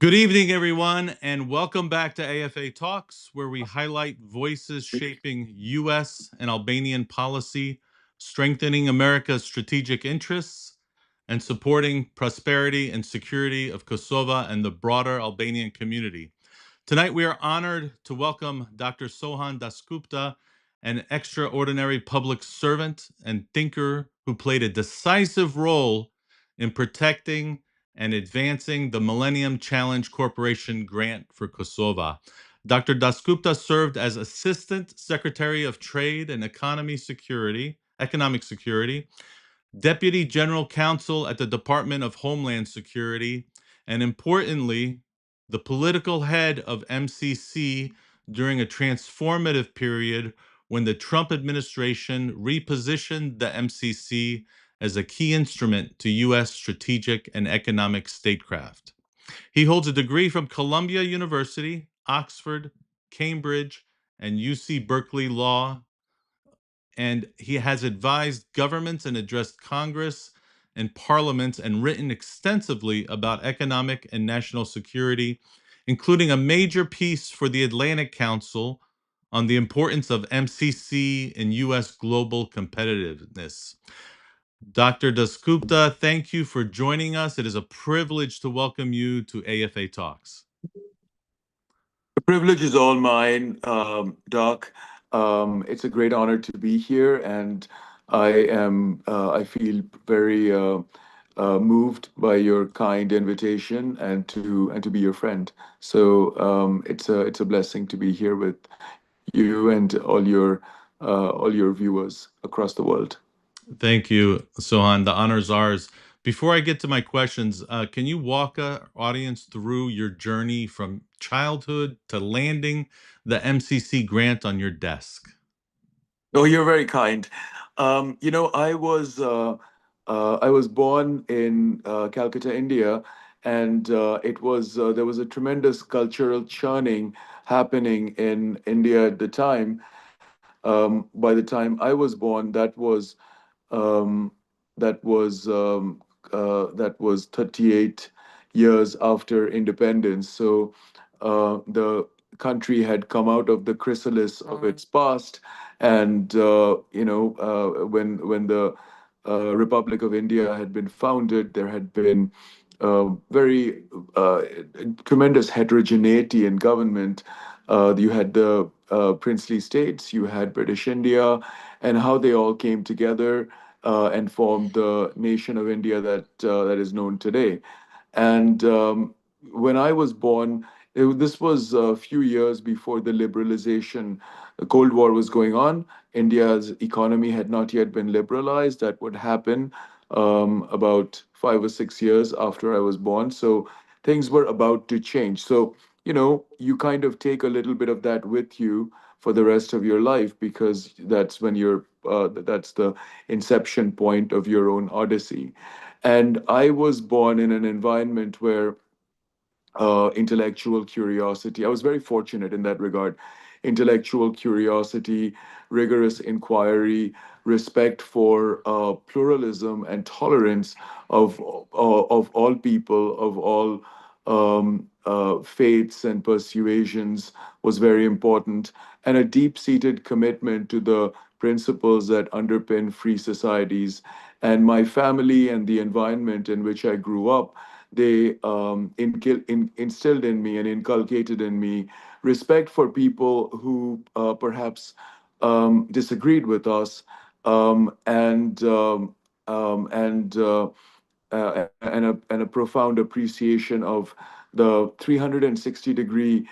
Good evening, everyone, and welcome back to AFA Talks, where we highlight voices shaping U.S. and Albanian policy, strengthening America's strategic interests, and supporting prosperity and security of Kosovo and the broader Albanian community. Tonight, we are honored to welcome Dr. Sohan Dasgupta, an extraordinary public servant and thinker who played a decisive role in protecting and advancing the Millennium Challenge Corporation grant for Kosovo. Dr. Dasgupta served as Assistant Secretary of Trade and Economic Security, Deputy General Counsel at the Department of Homeland Security, and importantly, the political head of MCC during a transformative period when the Trump administration repositioned the MCC as a key instrument to U.S. strategic and economic statecraft. He holds a degree from Columbia University, Oxford, Cambridge, and UC Berkeley Law, and he has advised governments and addressed Congress and parliaments and written extensively about economic and national security, including a major piece for the Atlantic Council on the importance of MCC in U.S. global competitiveness. Dr. Dasgupta, thank you for joining us. It is a privilege to welcome you to AFA Talks. The privilege is all mine, Doc. It's a great honor to be here, and I feel very moved by your kind invitation and to be your friend. So it's a blessing to be here with you and all your viewers across the world. Thank you, Sohan. The honor is ours. Before I get to my questions, can you walk our audience through your journey from childhood to landing the MCC grant on your desk? Oh, you're very kind. I was born in Calcutta, India, and it was there was a tremendous cultural churning happening in India at the time. By the time I was born, um, that was 38 years after independence. So the country had come out of the chrysalis of its past, and when the Republic of India had been founded, there had been very tremendous heterogeneity in government. You had the princely states, you had British India, and how they all came together and formed the nation of India that is known today. And when I was born, this was a few years before the liberalization. The Cold War was going on. India's economy had not yet been liberalized. That would happen about 5 or 6 years after I was born. So things were about to change. So, you kind of take a little bit of that with you for the rest of your life because that's the inception point of your own odyssey. And I was born in an environment where intellectual curiosity. I was very fortunate in that regard. Intellectual curiosity, rigorous inquiry, respect for pluralism and tolerance of all people, of all faiths and persuasions was very important, and a deep-seated commitment to the principles that underpin free societies. And my family and the environment in which I grew up, they instilled in me and inculcated in me respect for people who perhaps disagreed with us, and a profound appreciation of the 360-degree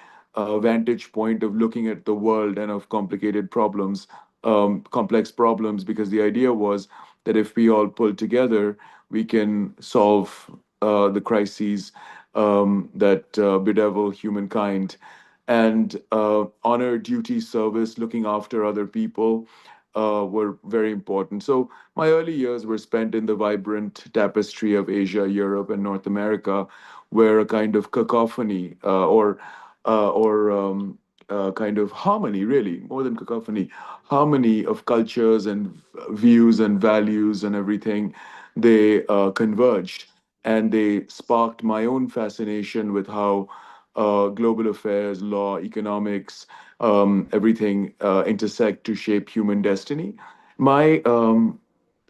vantage point of looking at the world and of complicated problems, complex problems, because the idea was that if we all pull together, we can solve the crises that bedevil humankind. And honor, duty, service, looking after other people were very important. So my early years were spent in the vibrant tapestry of Asia, Europe, and North America, where a kind of cacophony or kind of harmony, really, more than cacophony, harmony of cultures and views and values and everything, they converged. and they sparked my own fascination with how global affairs, law, economics, everything intersect to shape human destiny. My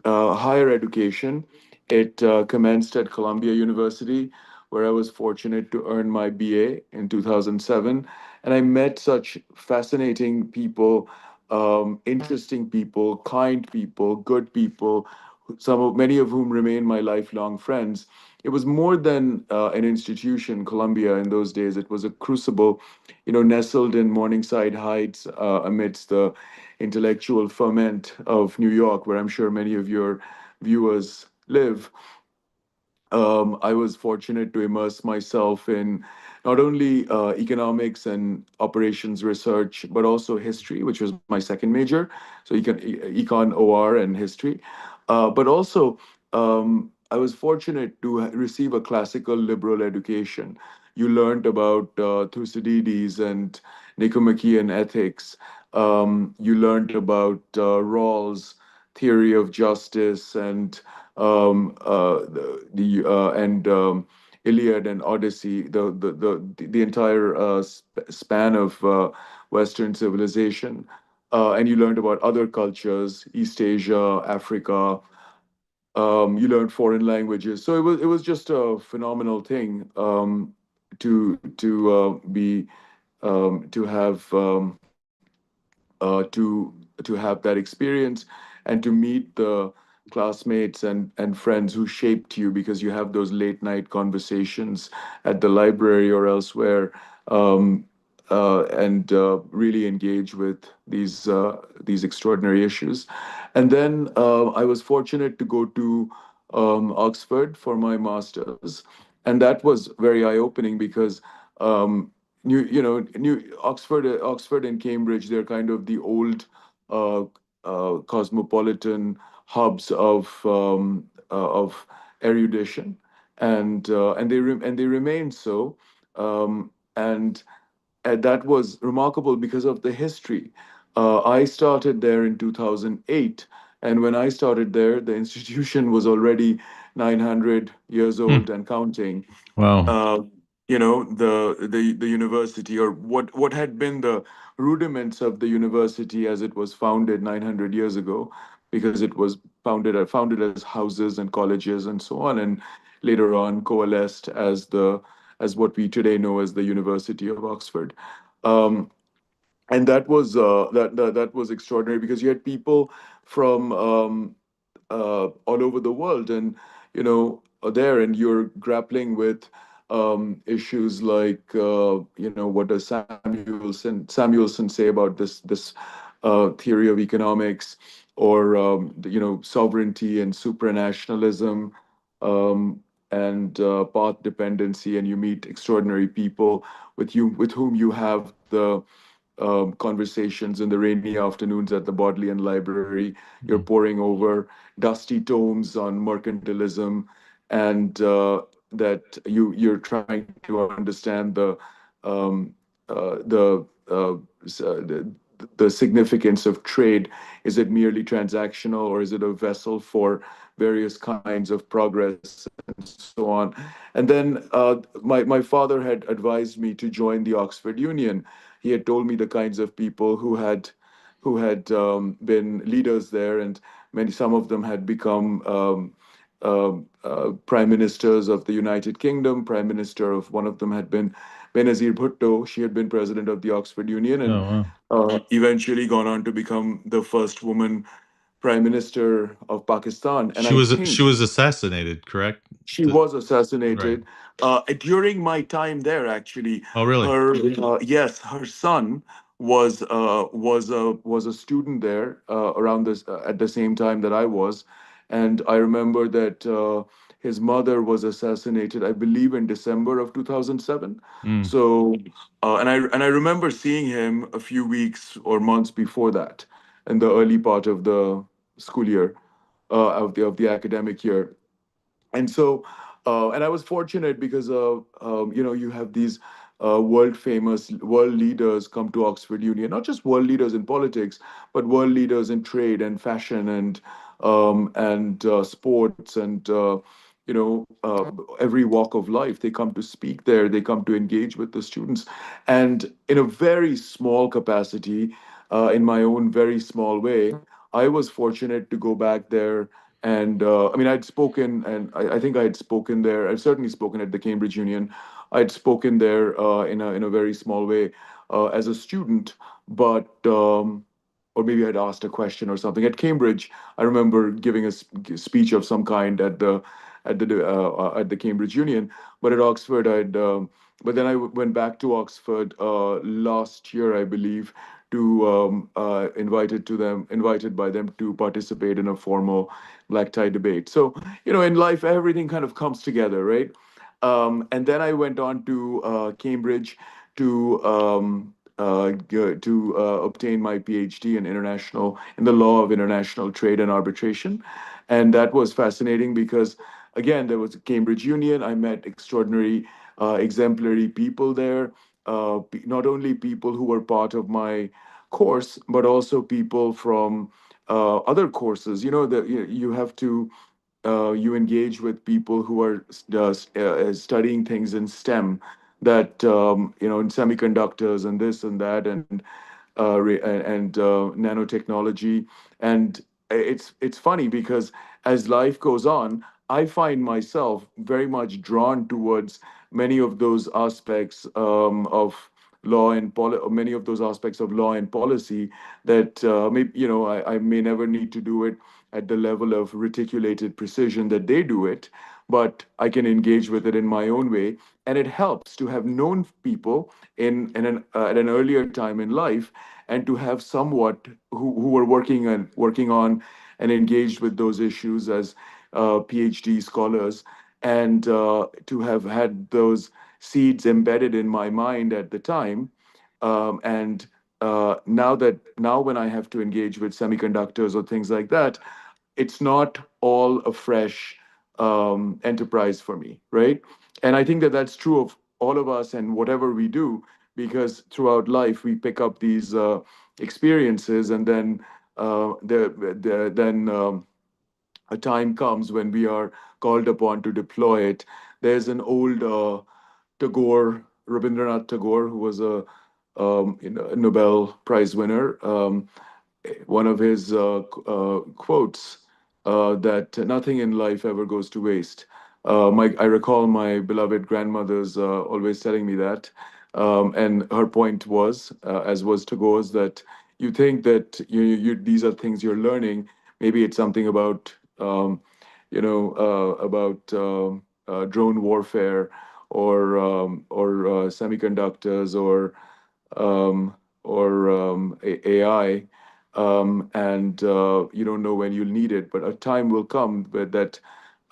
higher education, it commenced at Columbia University, where I was fortunate to earn my BA in 2007. And I met such fascinating people, interesting people, kind people, good people, many of whom remain my lifelong friends. It was more than an institution, Columbia, in those days. It was a crucible, nestled in Morningside Heights, amidst the intellectual ferment of New York, where I'm sure many of your viewers live. I was fortunate to immerse myself in not only economics and operations research, but also history, which was my second major. So econ, OR, and history. But also, I was fortunate to receive a classical liberal education. You learned about Thucydides and Nicomachean ethics. You learned about Rawls' theory of justice and Iliad and Odyssey, the entire span of Western civilization, and you learned about other cultures, East Asia, Africa. You learned foreign languages, so it was just a phenomenal thing to have to have that experience and to meet the classmates and friends who shaped you, because you have those late night conversations at the library or elsewhere, and really engage with these extraordinary issues. And then I was fortunate to go to Oxford for my master's, and that was very eye opening because New Oxford and Cambridge, they're kind of the old uh, cosmopolitan hubs of erudition, and they remain so. And that was remarkable because of the history. I started there in 2008, and when I started there, the institution was already 900 years Hmm. old and counting. Wow. uh, the university, or what had been the rudiments of the university as it was founded 900 years ago, because it was founded as houses and colleges and so on, and later on coalesced as what we today know as the University of Oxford. Um, and that was extraordinary because you had people from all over the world, and are there, and you're grappling with issues like what does Samuelson say about this theory of economics, or sovereignty and supranationalism, um, and path dependency, and you meet extraordinary people with whom you have the conversations in the rainy afternoons at the Bodleian Library. You're Hmm. poring over dusty tomes on mercantilism, and you're trying to understand the the significance of trade. Is it merely transactional, or is it a vessel for various kinds of progress and so on? And then my father had advised me to join the Oxford Union. He had told me the kinds of people who had been leaders there, and some of them had become prime ministers of the United Kingdom. Prime minister of one of them had been Benazir Bhutto. She had been president of the Oxford Union, and Oh, wow. eventually gone on to become the first woman prime minister of Pakistan. And She I was think she was assassinated, correct? she To, was right. assassinated during my time there. Actually, Oh, really? her yes, her son was a student there around this at the same time that I was, and I remember that his mother was assassinated, I believe, in December of 2007. Mm. So, and I remember seeing him a few weeks or months before that, in the early part of the school year, of the academic year. And I was fortunate because you have these world famous world leaders come to Oxford Union, not just world leaders in politics, but world leaders in trade and fashion and sports and every walk of life. They come to speak there, they come to engage with the students. And in a very small capacity, in my own very small way, I was fortunate to go back there. And I mean, I'd spoken, and I think I had spoken there. I'd certainly spoken at the Cambridge Union. I'd spoken there in a very small way as a student, but or maybe I'd asked a question or something. At Cambridge, I remember giving a speech of some kind at the Cambridge Union. But at Oxford, but then went back to Oxford last year, I believe, to invited by them to participate in a formal black tie debate. So, in life, everything kind of comes together, right? And then I went on to Cambridge to obtain my PhD in the law of international trade and arbitration. And that was fascinating because, again, there was a Cambridge Union. I met extraordinary, exemplary people there. Not only people who were part of my course, but also people from other courses. That you have to you engage with people who are studying things in STEM, that in semiconductors and this and that, and nanotechnology. And it's funny because as life goes on, I find myself very much drawn towards many of those aspects of many of those aspects of law and policy that I may never need to do it at the level of reticulated precision that they do it, but I can engage with it in my own way. And it helps to have known people at an earlier time in life, and to have somewhat who were working on and engaged with those issues as PhD scholars, and to have had those seeds embedded in my mind at the time. And now when I have to engage with semiconductors or things like that, it's not all a fresh enterprise for me, right? And I think that that's true of all of us and whatever we do, because throughout life we pick up these experiences, and then then a time comes when we are called upon to deploy it. There's an old Rabindranath Tagore, who was a Nobel Prize winner. One of his quotes, that nothing in life ever goes to waste. I recall my beloved grandmother's always telling me that. And her point was, as was Tagore's, that you think that these are things you're learning. Maybe it's something about, drone warfare, or semiconductors, or AI, and you don't know when you'll need it. But a time will come that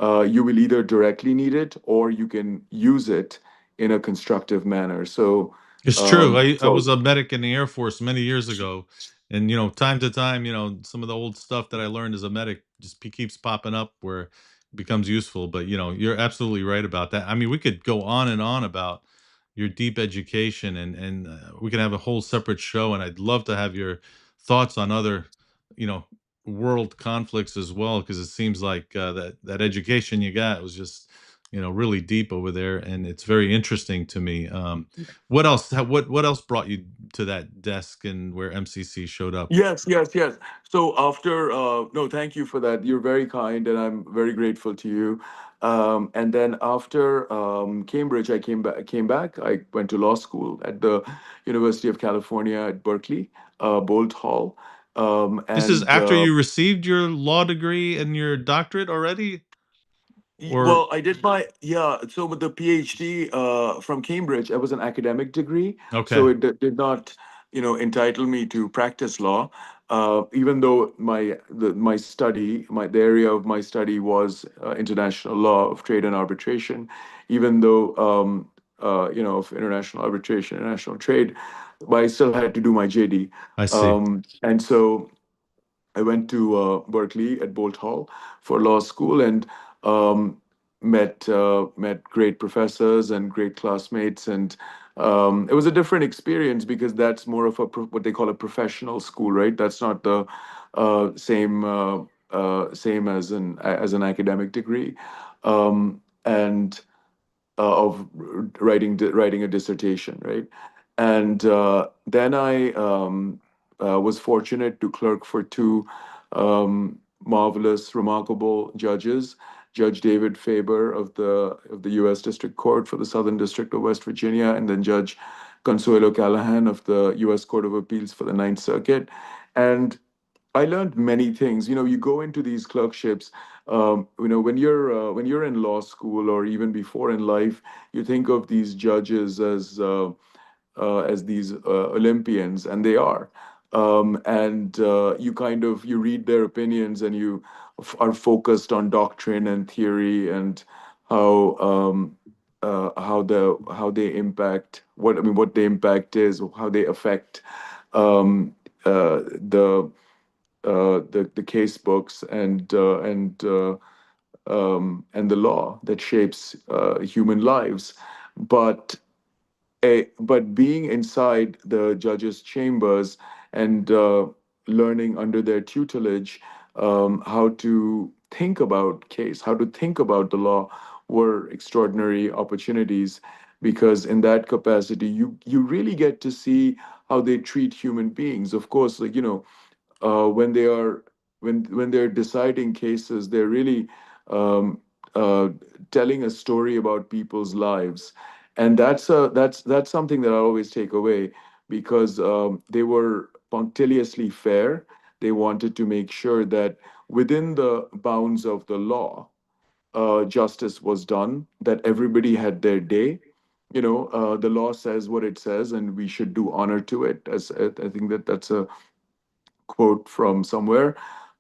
you will either directly need it, or you can use it in a constructive manner. So, It's true. I was so a medic in the Air Force many years ago, and time to time, some of the old stuff that I learned as a medic just keeps popping up where it becomes useful. But you're absolutely right about that. I mean, we could go on and on about your deep education, and we can have a whole separate show. And I'd love to have your thoughts on other, you know, world conflicts as well, because it seems like that education you got was just really deep over there, and it's very interesting to me. What else? What else brought you to that desk and where MCC showed up? yes, yes, yes. So after, no, thank you for that. You're very kind, and I'm very grateful to you. And then after Cambridge, I came back. I went to law school at the University of California at Berkeley, Bolt Hall. This is And after you received your law degree and your doctorate already, or Well, I did my, yeah. So with the PhD from Cambridge, it was an academic degree, so okay? it did not, entitle me to practice law. Even though the area of my study was international law of trade and arbitration, even though of international arbitration, international trade, but I still had to do my JD. I see. And so I went to Berkeley at Bolt Hall for law school, and um, met great professors and great classmates. And it was a different experience because that's more of what they call a professional school, right? That's not the same as an academic degree. and of writing a dissertation, right? And then I was fortunate to clerk for two marvelous, remarkable judges. Judge David Faber of the U.S. District Court for the Southern District of West Virginia, and then Judge Consuelo Callahan of the U.S. Court of Appeals for the Ninth Circuit. And I learned many things. You go into these clerkships. When you're in law school or even before in life, you think of these judges as these Olympians, and they are. And you read their opinions, and you are focused on doctrine and theory and how how they impact what the impact is, how they affect um, the the case books and the law that shapes human lives. But but being inside the judges' chambers and learning under their tutelage how to think about case, how to think about the law, were extraordinary opportunities, because in that capacity you really get to see how they treat human beings. Of course, when they are when they're deciding cases, they're really um, uh, telling a story about people's lives, and that's something that I always take away, because they were punctiliously fair. They wanted to make sure that within the bounds of the law, justice was done, that everybody had their day. The law says what it says, and we should do honor to it. As I think that's a quote from somewhere,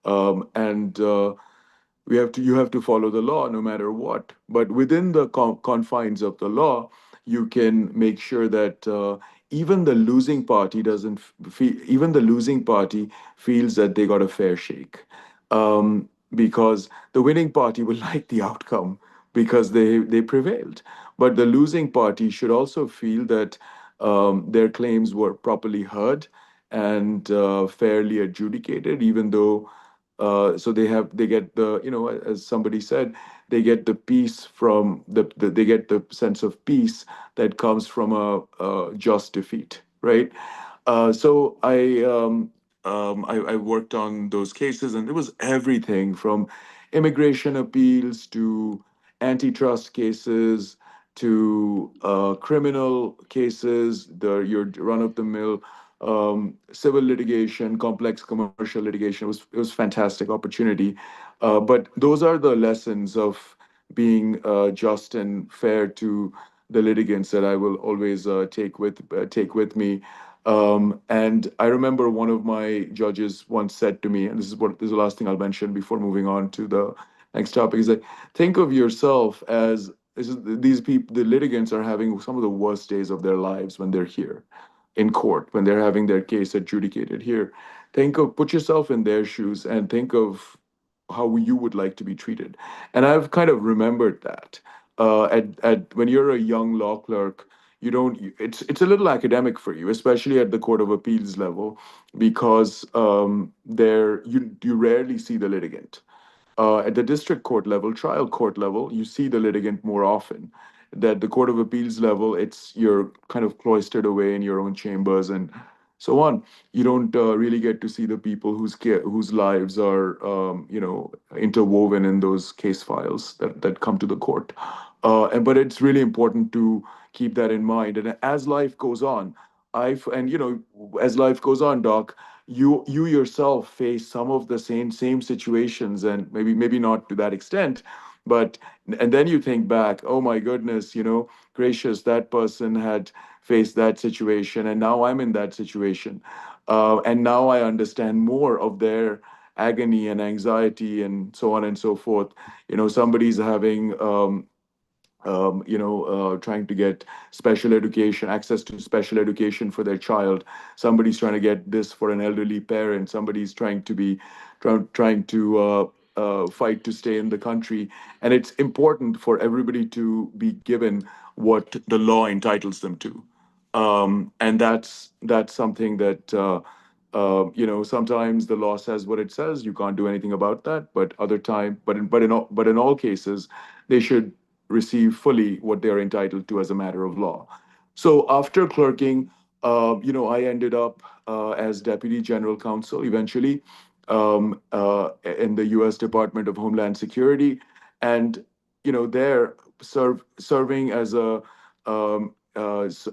and we have to you have to follow the law no matter what. But within the confines of the law, you can make sure that even the losing party doesn't feel even the losing party feels that they got a fair shake, because the winning party will like the outcome because they prevailed. But the losing party should also feel that their claims were properly heard and fairly adjudicated, even though so they get the, as somebody said, they get the peace from they get the sense of peace that comes from a just defeat, right? So I worked on those cases, and it was everything from immigration appeals to antitrust cases to criminal cases, your run of the mill civil litigation, complex commercial litigation. It was fantastic opportunity, but those are the lessons of being just and fair to the litigants that I will always take with me. And I remember one of my judges once said to me, and this is the last thing I'll mention before moving on to the next topic, is that think of yourself as these people, the litigants, are having some of the worst days of their lives when they're here in court, when they're having their case adjudicated here. Put yourself in their shoes and think of how you would like to be treated. And I've kind of remembered that at when you're a young law clerk, you don't. It's a little academic for you, especially at the Court of Appeals level, because there you rarely see the litigant. At the district court level, trial court level, you see the litigant more often. That the Court of Appeals level, it's you're kind of cloistered away in your own chambers and so on. You don't really get to see the people whose lives are, interwoven in those case files that come to the court. But it's really important to keep that in mind. And as life goes on, as life goes on, Doc, you yourself face some of the same situations, and maybe not to that extent, but and then you think back, oh my goodness, gracious, that person had faced that situation, and now I'm in that situation, and now I understand more of their agony and anxiety and so on and so forth. Somebody's having trying to get special education, access to special education for their child. Somebody's trying to get this for an elderly parent. Somebody's trying to fight to stay in the country. And it's important for everybody to be given what the law entitles them to. And that's something that sometimes the law says what it says. You can't do anything about that. But other time, but in all cases, they should receive fully what they are entitled to as a matter of law. So after clerking, I ended up as Deputy General Counsel eventually in the U.S. Department of Homeland Security, and there serving as a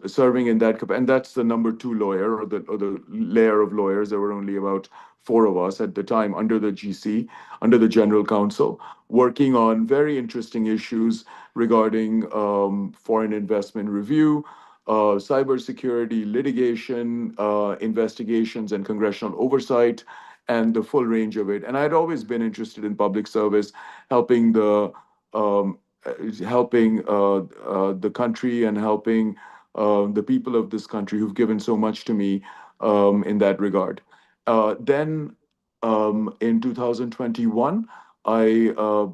serving in that and that's the number two lawyer or the layer of lawyers. There were only about four of us at the time under the GC, under the General Counsel, working on very interesting issues regarding foreign investment review, cybersecurity, litigation, investigations, and congressional oversight, and the full range of it. And I'd always been interested in public service, helping um, the country and helping the people of this country who've given so much to me in that regard. Then in 2021, I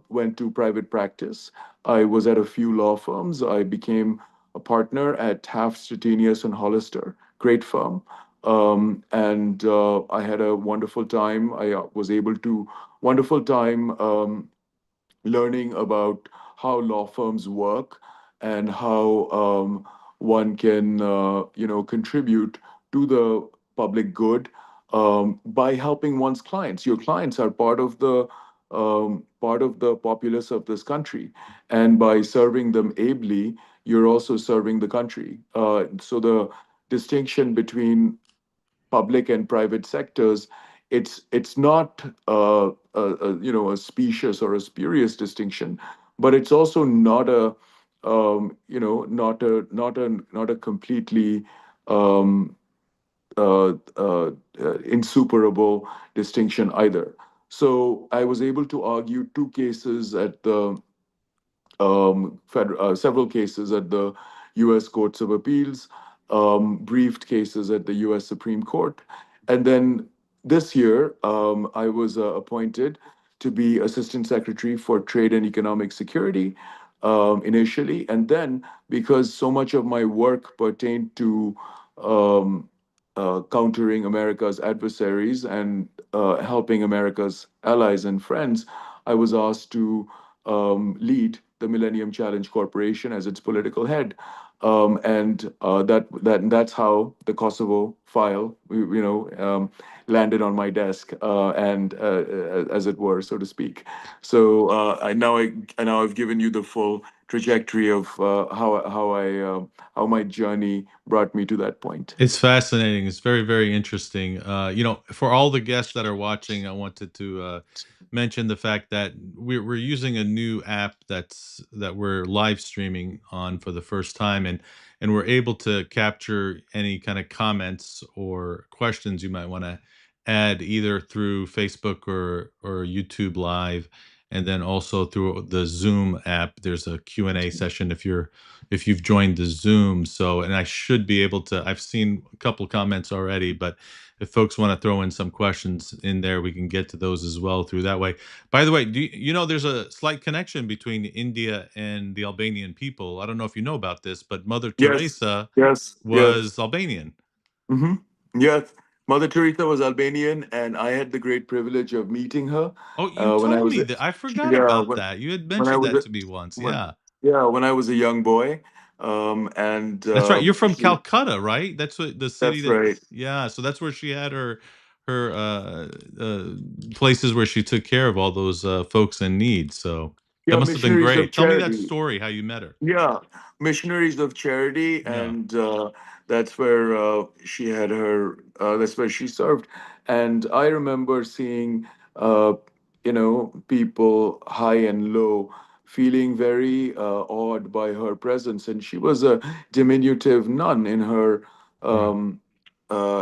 went to private practice. I was at a few law firms. I became a partner at Taft, Stettinius, and Hollister, great firm. And I had a wonderful time. I was able to, wonderful time learning about how law firms work and how one can, contribute to the public good by helping one's clients. Your clients are part of the populace of this country, and by serving them ably, you're also serving the country. So the distinction between public and private sectors, it's not a specious or a spurious distinction, but it's also not a not a completely um, insuperable distinction either. So I was able to argue two cases at the several cases at the U.S. Courts of Appeals, briefed cases at the U.S. Supreme Court. And then this year, I was appointed to be Assistant Secretary for Trade and Economic Security initially. And then, because so much of my work pertained to um, countering America's adversaries and helping America's allies and friends, I was asked to lead the Millennium Challenge Corporation as its political head. And that's how the Kosovo file, landed on my desk, and as it were, so to speak. So I now I've given you the full trajectory of how my journey brought me to that point. It's fascinating. It's very, very interesting. For all the guests that are watching, I wanted to mention the fact that we're using a new app that we're live streaming on for the first time, and we're able to capture any kind of comments or questions you might want to add either through Facebook or YouTube Live, and then also through the Zoom app. There's a Q&A session if you've joined the Zoom. So, and I should be able to, I've seen a couple comments already, but if folks want to throw in some questions in there, we can get to those as well through that way. By the way, there's a slight connection between India and the Albanian people. I don't know if you know about this, but Mother Yes, Teresa yes, yes. was Albanian. Hmm. Yes, Mother Teresa was Albanian, and I had the great privilege of meeting her Oh, you when I told was me a, that. I forgot yeah about that. You had when I mentioned was that a, to me once. when Yeah. yeah when I was a young boy, and That's right. You're from Calcutta, right? That's what the city that's right. that's yeah. So that's where she had her places where she took care of all those folks in need. So that Yeah, must have been missionaries of great. Tell me that charity. story, how you met her. Yeah, missionaries of charity, Yeah. and that's where she had her. That's where she served, and I remember seeing, uh, people high and low, feeling very awed by her presence, and she was a diminutive nun Right. um,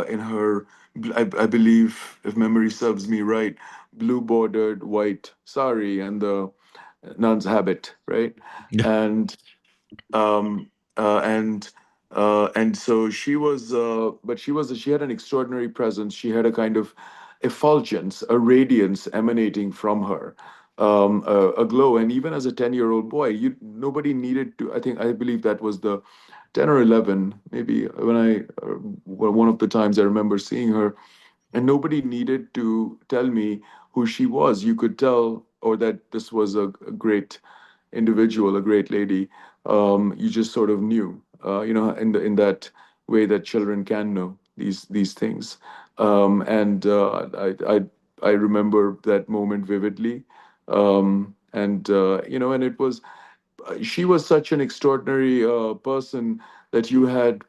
in her, I believe, if memory serves me right, blue bordered white sari and the nun's habit, right? Yeah. And um, and so she had an extraordinary presence. She had a kind of effulgence, a radiance emanating from her, a glow. And even as a 10-year-old boy, nobody needed to. I believe that was the 10 or 11, maybe when one of the times I remember seeing her, and nobody needed to tell me who she was. You could tell, or that this was a great individual, a great lady. You just sort of knew, in that way that children can know these things. And I remember that moment vividly. And it was she was such an extraordinary person that you had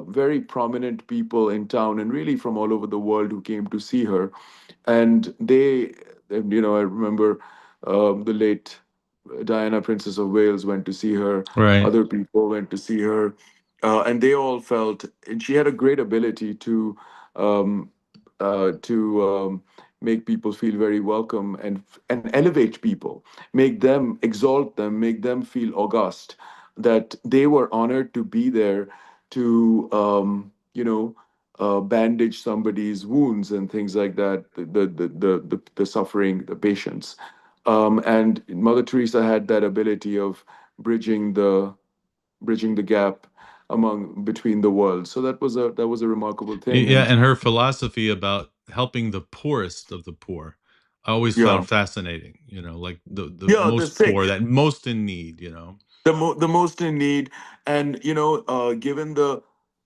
very prominent people in town and really from all over the world who came to see her. And I remember the late Diana, Princess of Wales, went to see her. Right. Other people went to see her, and they all felt. And she had a great ability um, to make people feel very welcome and elevate people, make them exalt them, make them feel august, that they were honored to be there to bandage somebody's wounds and things like that, the suffering, the patients. And Mother Teresa had that ability of bridging the bridging the gap among between the worlds. So that was a remarkable thing. Yeah, And and her philosophy about helping the poorest of the poor, I always yeah, found fascinating. Like the yeah, the most sick, poor, that most in need. the most in need. And given the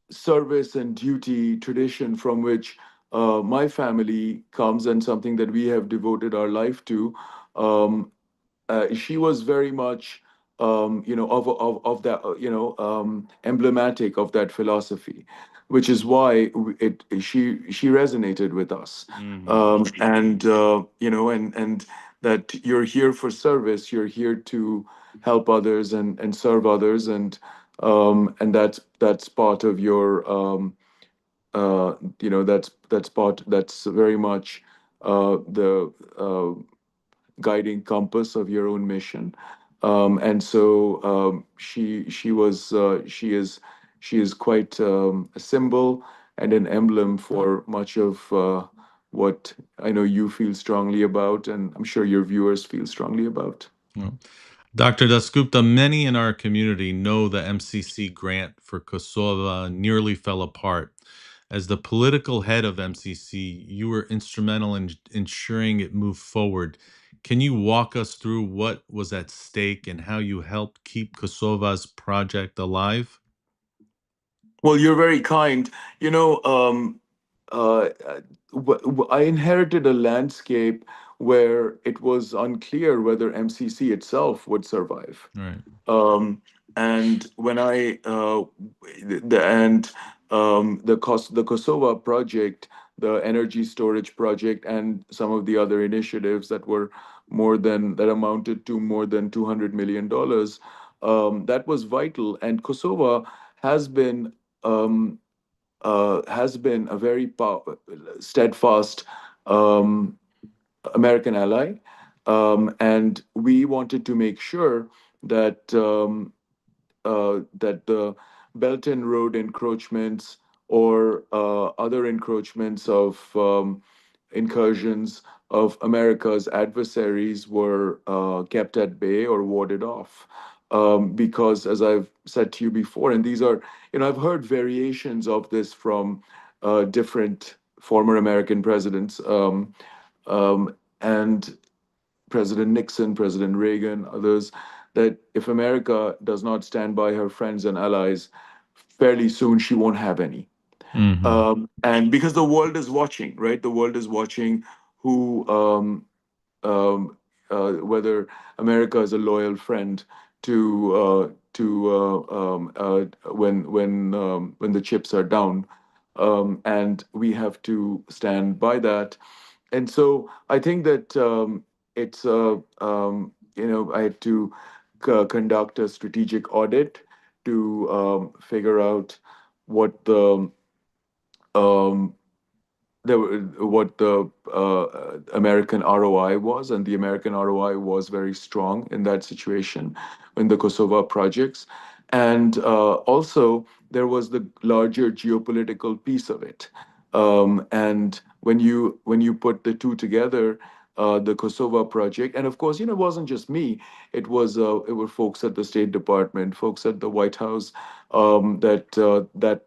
service and duty tradition from which my family comes, and something that we have devoted our life to, um, she was very much of that, emblematic of that philosophy, which is why she resonated with us. Hmm. And that you're here for service, you're here to help others and serve others, and that's part of your that's very much the guiding compass of your own mission. And so she is quite a symbol and an emblem for much of what I know you feel strongly about, and I'm sure your viewers feel strongly about. Dr. Dasgupta, many in our community know the MCC grant for Kosovo nearly fell apart. As the political head of MCC, you were instrumental in ensuring it moved forward. Can you walk us through what was at stake and how you helped keep Kosovo's project alive? Well, you're very kind. Uh, I inherited a landscape where it was unclear whether MCC itself would survive. Right. Um, and when I the and the Kosovo project, the energy storage project, and some of the other initiatives that amounted to more than $200 million, that was vital. And Kosovo has been um, has been a very steadfast um, American ally, and we wanted to make sure that that the Belt and Road encroachments or other encroachments of incursions of America's adversaries were kept at bay or warded off. Because, as I've said to you before, and these are, I've heard variations of this from different former American presidents, and President Nixon, President Reagan, others, that if America does not stand by her friends and allies, fairly soon she won't have any. Hmm. And because the world is watching, right? The world is watching who, whether America is a loyal friend when the chips are down, and we have to stand by that. And so I think that I had to conduct a strategic audit to figure out what the um, what the American ROI was, and the American ROI was very strong in that situation in the Kosovo projects. And also, there was the larger geopolitical piece of it. And when you put the two together, the Kosovo project, and of course, it wasn't just me. It were folks at the State Department, folks at the White House, that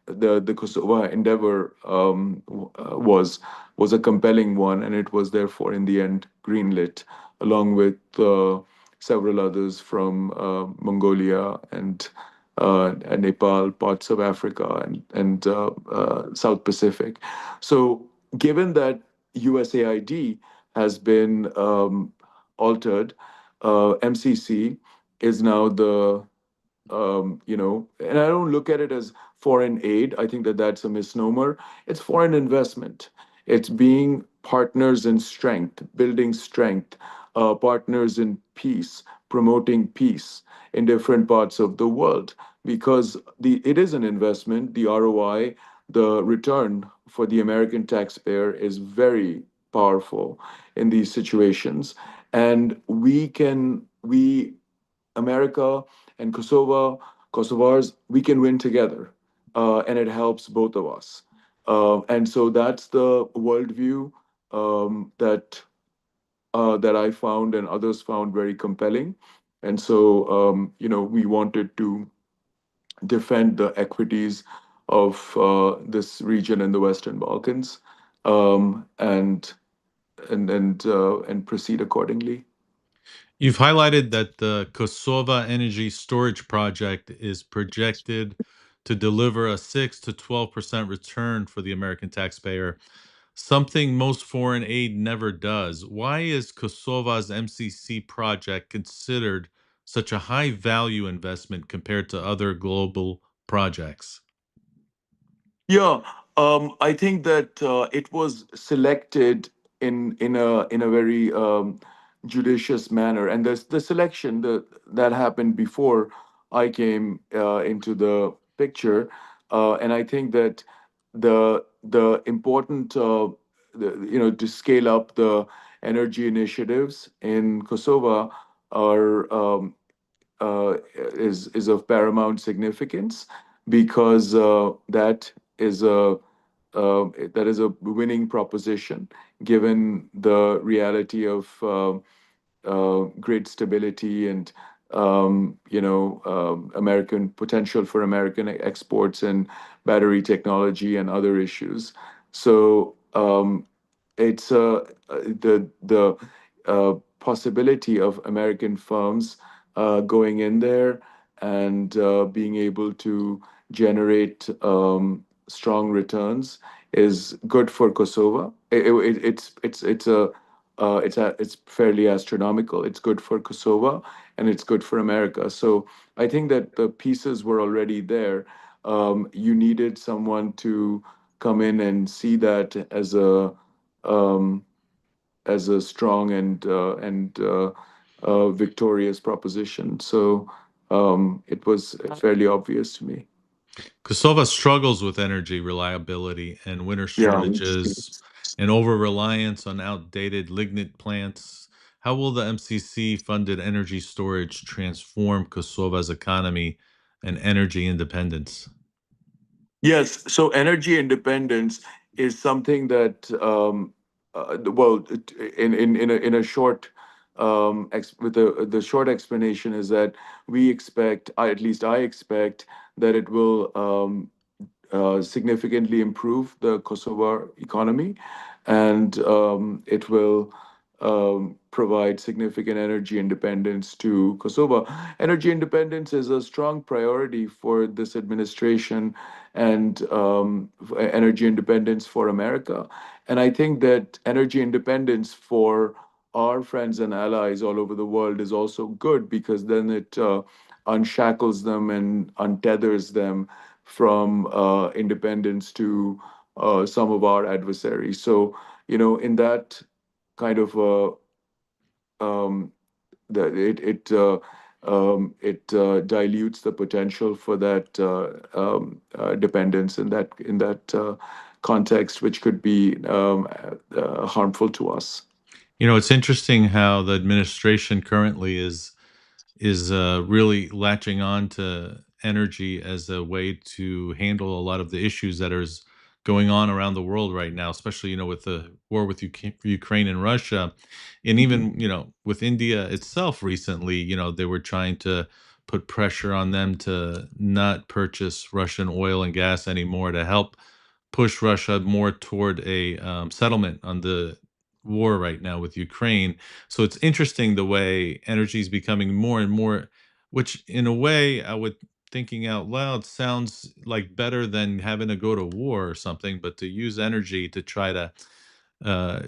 the Kosovo endeavor was a compelling one, and it was therefore in the end greenlit, along with several others from Mongolia and Nepal, parts of Africa, and South Pacific. So, given that USAID has been altered, MCC is now and I don't look at it as foreign aid. I think that that's a misnomer. It's foreign investment. It's being partners in strength, building strength, partners in peace, promoting peace in different parts of the world. Because it is an investment. The ROI, the return for the American taxpayer is very powerful in these situations, and we America and Kosovars, we can win together, and it helps both of us. And so that's the worldview that I found and others found very compelling. And so, we wanted to defend the equities of this region in the Western Balkans, and proceed accordingly. You've highlighted that the Kosovo Energy Storage Project is projected to deliver a 6 to 12% return for the American taxpayer, something most foreign aid never does. Why is Kosovo's MCC project considered such a high value investment compared to other global projects? Yeah, I think that it was selected in a very judicious manner, and the selection that happened before I came into the picture, and I think that the important to scale up the energy initiatives in Kosovo are is of paramount significance, because is a that is a winning proposition given the reality of grid stability and American potential for American exports and battery technology and other issues. So it's the possibility of American firms going in there and being able to generate strong returns is good for Kosovo. It's fairly astronomical. It's good for Kosovo and it's good for America. So I think that the pieces were already there. You needed someone to come in and see that um, as a strong and victorious proposition. So it was fairly obvious to me. Kosovo struggles with energy reliability and winter Yeah. shortages and over reliance on outdated lignite plants. How will the MCC funded energy storage transform Kosovo's economy and energy independence? Yes, so energy independence is something that, in a short, with the short explanation is that we expect, at least I expect, that it will significantly improve the Kosovo economy, and it will provide significant energy independence to Kosovo. Energy independence is a strong priority for this administration, and energy independence for America. And I think that energy independence for our friends and allies all over the world is also good, because then it unshackles them and untethers them from independence to some of our adversaries. So, in that kind of that it dilutes the potential for that dependence in that context, which could be harmful to us. It's interesting how the administration currently is really latching on to energy as a way to handle a lot of the issues that is going on around the world right now, especially with the war with Ukraine and Russia, and Mhm. even with India itself recently. They were trying to put pressure on them to not purchase Russian oil and gas anymore to help push Russia more toward a settlement on the war right now with Ukraine. So it's interesting the way energy is becoming more and more, which in a way I would thinking out loud sounds like better than having to go to war or something, but to use energy to try to uh,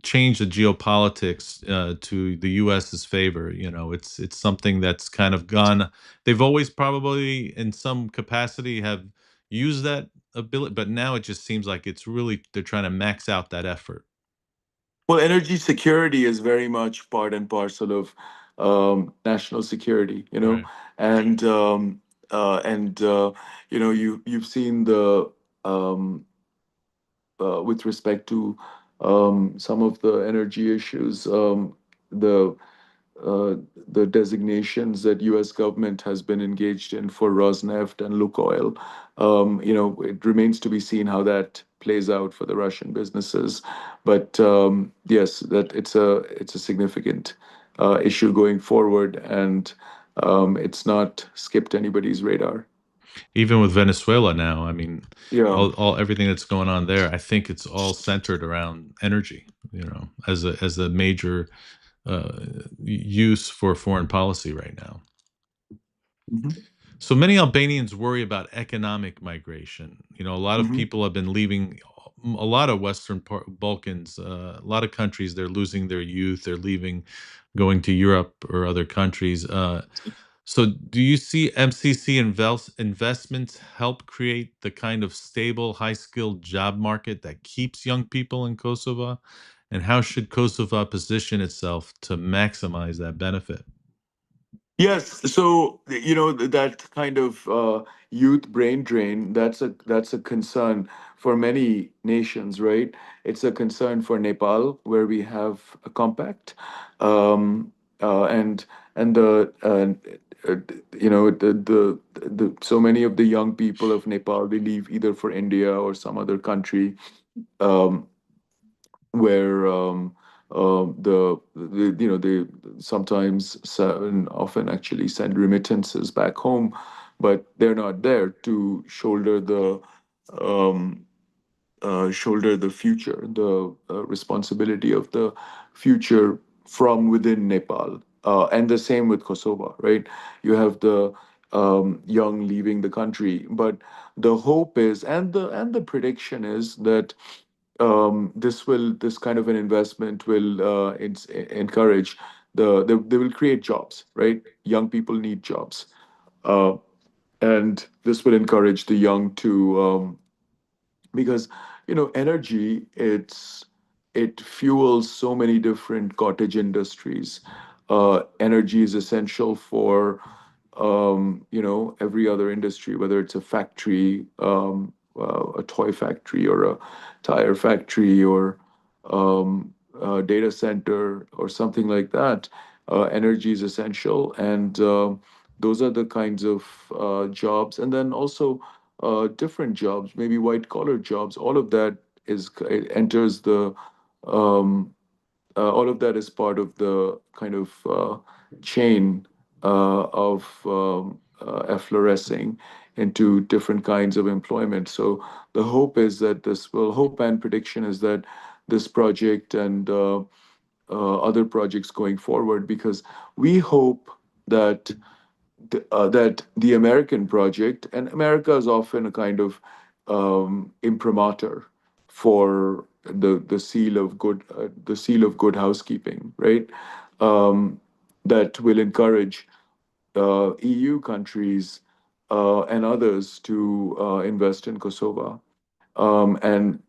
change the geopolitics to the U.S.'s favor. It's something that's kind of gone. They've always probably, in some capacity, have used that ability, but now it just seems like it's really they're trying to max out that effort. Well, energy security is very much part and parcel of national security, Right. and you've seen the um, with respect to some of the energy issues, the uh, the designations that U.S. government has been engaged in for Rosneft and Lukoil. It remains to be seen how that plays out for the Russian businesses. But yes, that it's a significant issue going forward, and it's not skipped anybody's radar. Even with Venezuela now, I mean, Yeah. all everything that's going on there, I think it's all centered around energy, as a major uh, use for foreign policy right now. Hmm. So many Albanians worry about economic migration. A lot of Hmm. people have been leaving a lot of Balkans, a lot of countries. They're losing their youth. They're leaving, going to Europe or other countries. So, do you see MCC investments help create the kind of stable, high skilled job market that keeps young people in Kosovo? And how should Kosovo position itself to maximize that benefit? Yes, so that kind of youth brain drain, that's a concern for many nations, right? It's a concern for Nepal, where we have a compact, um, and uh, the so many of the young people of Nepal, they leave either for India or some other country. Um, where they sometimes and often actually send remittances back home, but they're not there to um, shoulder the future, the responsibility of the future from within Nepal. And the same with Kosovo, right? You have the young leaving the country, but the hope is, and the prediction is that this kind of an investment will encourage they will create jobs, right? Young people need jobs, uh, and this will encourage the young to because energy, it fuels so many different cottage industries. Energy is essential for every other industry, whether it's a factory, a toy factory, or a tire factory, or a data center, or something like that. Energy is essential, and those are the kinds of jobs. And then also different jobs, maybe white collar jobs. All of that is it enters the all of that is part of the kind of chain of efflorescing into different kinds of employment. So the hope is that hope and prediction is that this project and other projects going forward, because we hope that that the American project, and America is often a kind of imprimatur for the seal of good housekeeping, right? Um, that will encourage EU countries and others to invest in Kosovo, and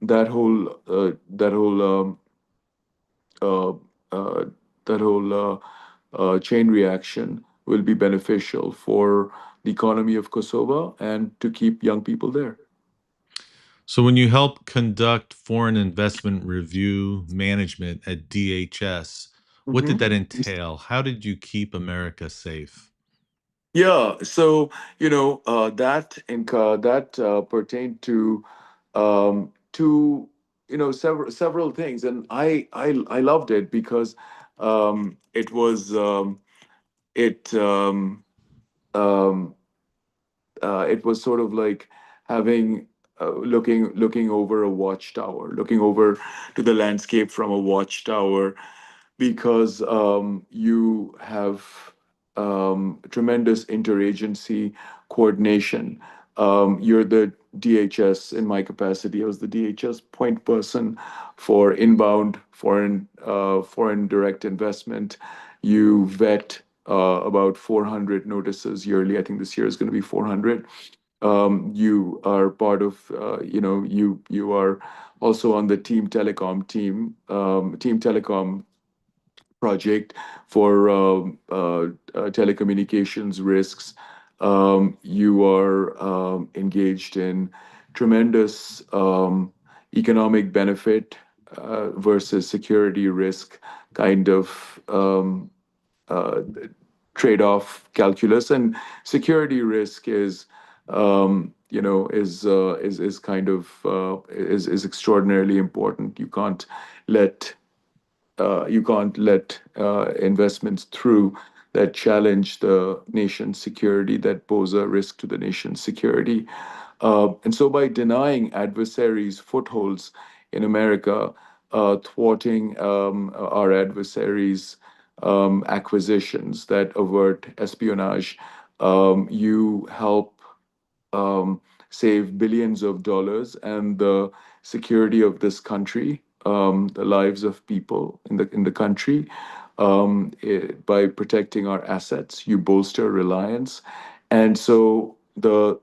uh, uh, that whole chain reaction will be beneficial for the economy of Kosovo and to keep young people there. So, when you help conduct foreign investment review management at DHS, what did Mhm. that entail? How did you keep America safe? Yeah, so that pertained to several things, and I loved it because it was it um, it was sort of like having looking over a watchtower, looking over to the landscape from a watchtower, because you have tremendous interagency coordination. You're the DHS. In my capacity, I was the DHS point person for inbound foreign direct investment. You vet about 400 notices yearly. I think this year is going to be 400. You are part of, you are also on the Team Telecom project for telecommunications risks. You are engaged in tremendous economic benefit versus security risk kind of uh, trade-off calculus. And security risk is kind of is extraordinarily important. Let you can't let investments through that challenge the nation's security, that pose a risk to the nation's security. And so, by denying adversaries footholds in America, thwarting our adversaries' acquisitions that avert espionage, you help save billions of dollars and the security of this country, the lives of people in the country. By protecting our assets, you bolster reliance, and so the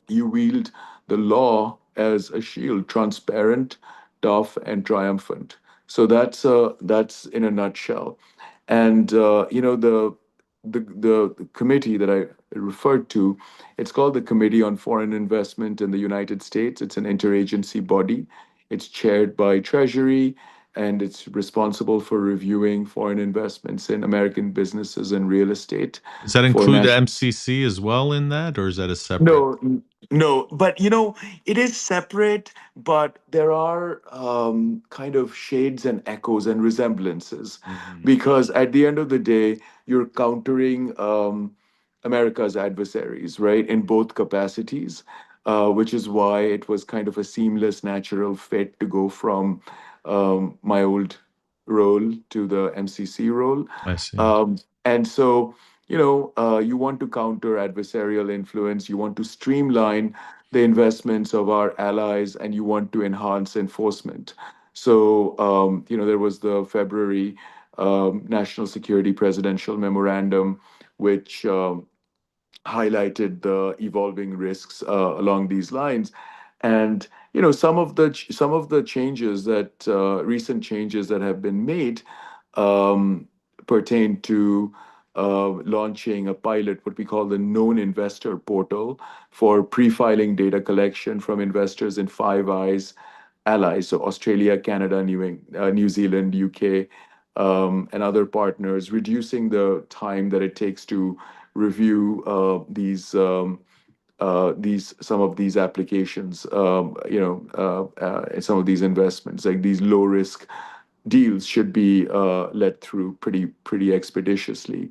you wield the law as a shield, transparent, tough, and triumphant. So that's in a nutshell. And the committee that I referred to, it's called the Committee on Foreign Investment in the United States. It's an interagency body. It's chaired by Treasury, and it's responsible for reviewing foreign investments in American businesses and real estate Does that for include the national. MCC as well in that, or is that a separate? No, no, but it is separate, but there are kind of shades and echoes and resemblances, Mhm. because at the end of the day, you're countering America's adversaries, right, in both capacities, which is why it was kind of a seamless, natural fit to go from my old role to the MCC role. I see. And so, you want to counter adversarial influence, you want to streamline the investments of our allies, and you want to enhance enforcement. So, there was the February National Security Presidential Memorandum, which highlighted the evolving risks along these lines. And some of the changes that recent changes that have been made um, pertain to launching a pilot, what we call the known investor portal, for pre-filing data collection from investors in Five Eyes allies, so Australia, Canada, New Zealand, UK, and other partners, reducing the time that it takes to review these some of these applications, some of these investments, like these low risk deals, should be led through pretty expeditiously.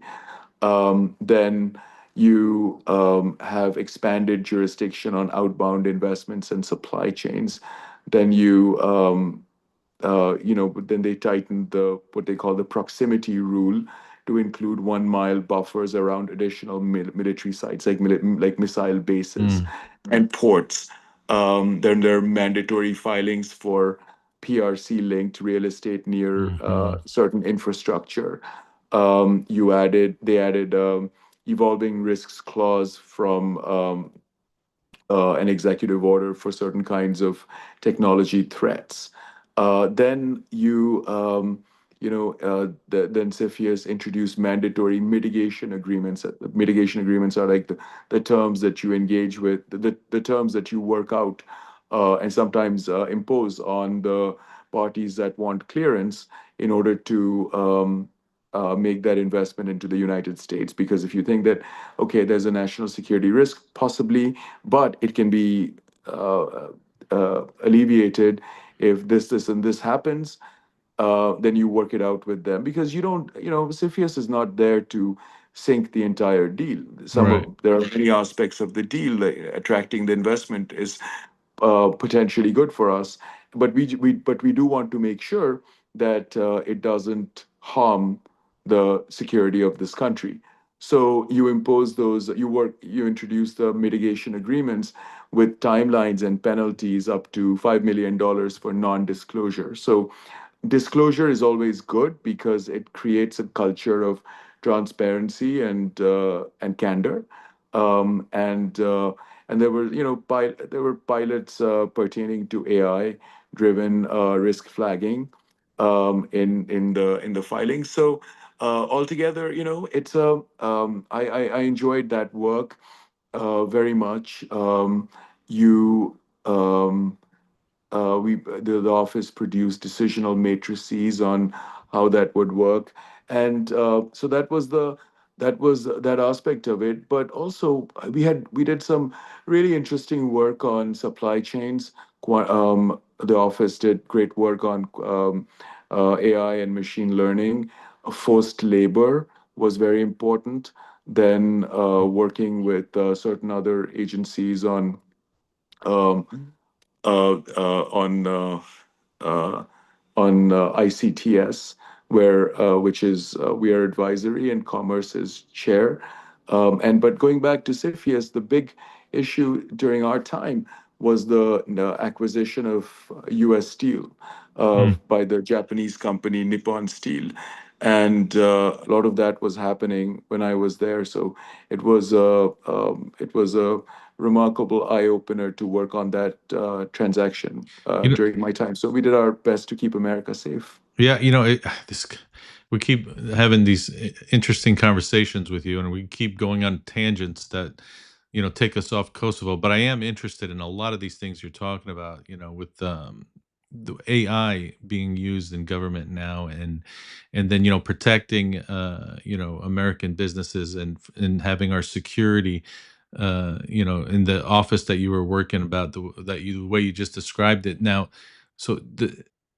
Then you have expanded jurisdiction on outbound investments and supply chains. Then but then they tightened what they call the proximity rule to include 1 mile buffers around additional military sites, like missile bases Mm. and ports. Then there are mandatory filings for PRC linked real estate near Hmm. certain infrastructure. They added evolving risks clause from an executive order for certain kinds of technology threats. Then then CFIUS introduced mandatory mitigation agreements. Mitigation agreements are like the terms that you engage with, the terms that you work out and sometimes impose on the parties that want clearance in order to make that investment into the United States. Because if you think that, okay, there's a national security risk, possibly, but it can be alleviated if this, and this happens. Then you work it out with them, because you don't, CFIUS is not there to sink the entire deal. Right. There are many aspects of the deal. Like attracting the investment is potentially good for us, but we do want to make sure that it doesn't harm the security of this country. So you impose those, you introduce the mitigation agreements with timelines and penalties up to $5 million for non-disclosure. So disclosure is always good because it creates a culture of transparency and candor. And there were, there were pilots pertaining to AI driven risk flagging in the filing. So altogether, it's a I enjoyed that work very much. You we the office produced decisional matrices on how that would work, and so that was that aspect of it. But also we did some really interesting work on supply chains. The office did great work on AI and machine learning. Forced labor was very important. Then working with certain other agencies um, on uh, ICTS, which is we are advisory and commerce is chair. And but going back to CFIUS, the big issue during our time was the acquisition of U.S. Steel Mm. by the Japanese company Nippon Steel, and a lot of that was happening when I was there. So it was a remarkable eye opener to work on that transaction You know, during my time. So we did our best to keep America safe. yeah, this we keep having these interesting conversations with you, and we keep going on tangents that take us off Kosovo. But I am interested in a lot of these things you're talking about. With the AI being used in government now, and then protecting American businesses and having our security. In the office that you were working about the way you just described it now, so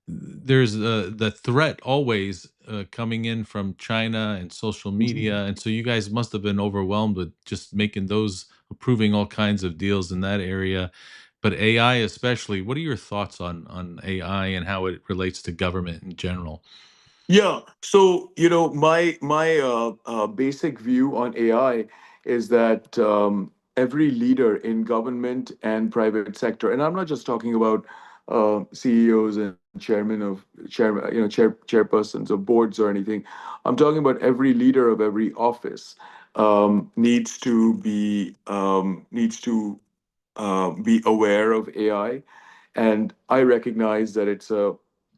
there's the threat always coming in from China and social media, and so you guys must have been overwhelmed with just making those approving all kinds of deals in that area. But AI especially, what are your thoughts on AI and how it relates to government in general? Yeah. So, my basic view on AI is that every leader in government and private sector, and I'm not just talking about CEOs and chairpersons of boards or anything. I'm talking about every leader of every office needs to be aware of AI. And I recognize that it's a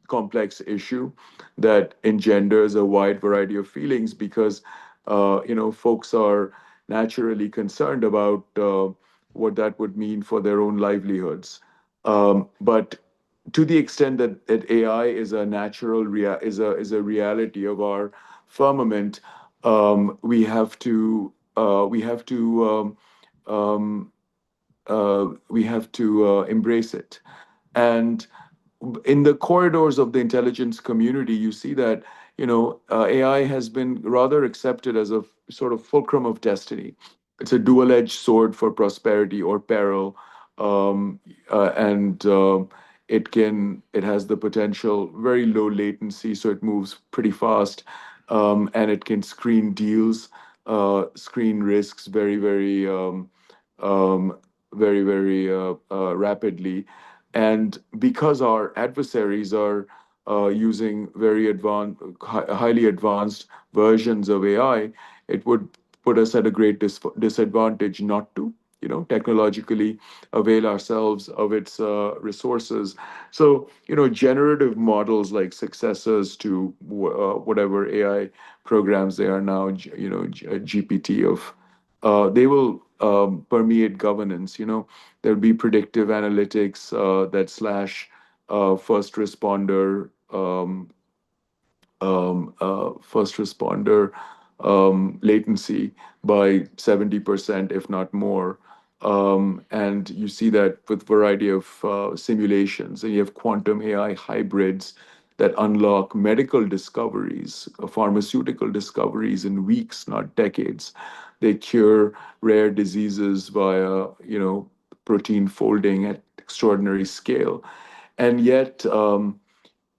complex issue that engenders a wide variety of feelings because, folks are naturally concerned about what that would mean for their own livelihoods. But to the extent that AI is a is a reality of our firmament, um, we have to embrace it. And in the corridors of the intelligence community, you see that AI has been rather accepted as a sort of fulcrum of destiny. It's a dual-edged sword for prosperity or peril, and it has the potential very low latency, so it moves pretty fast, and it can screen deals, screen risks um, very rapidly. And because our adversaries are using very highly advanced versions of AI, it would put us at a great disadvantage not to, technologically avail ourselves of its resources. So, generative models like successors to whatever AI programs they are now, GPT of, they will permeate governance. There'll be predictive analytics that slash first responder first responder latency by 70%, if not more. And you see that with variety of simulations, and you have quantum AI hybrids that unlock medical discoveries, pharmaceutical discoveries in weeks, not decades. They cure rare diseases via, protein folding at extraordinary scale. And yet, and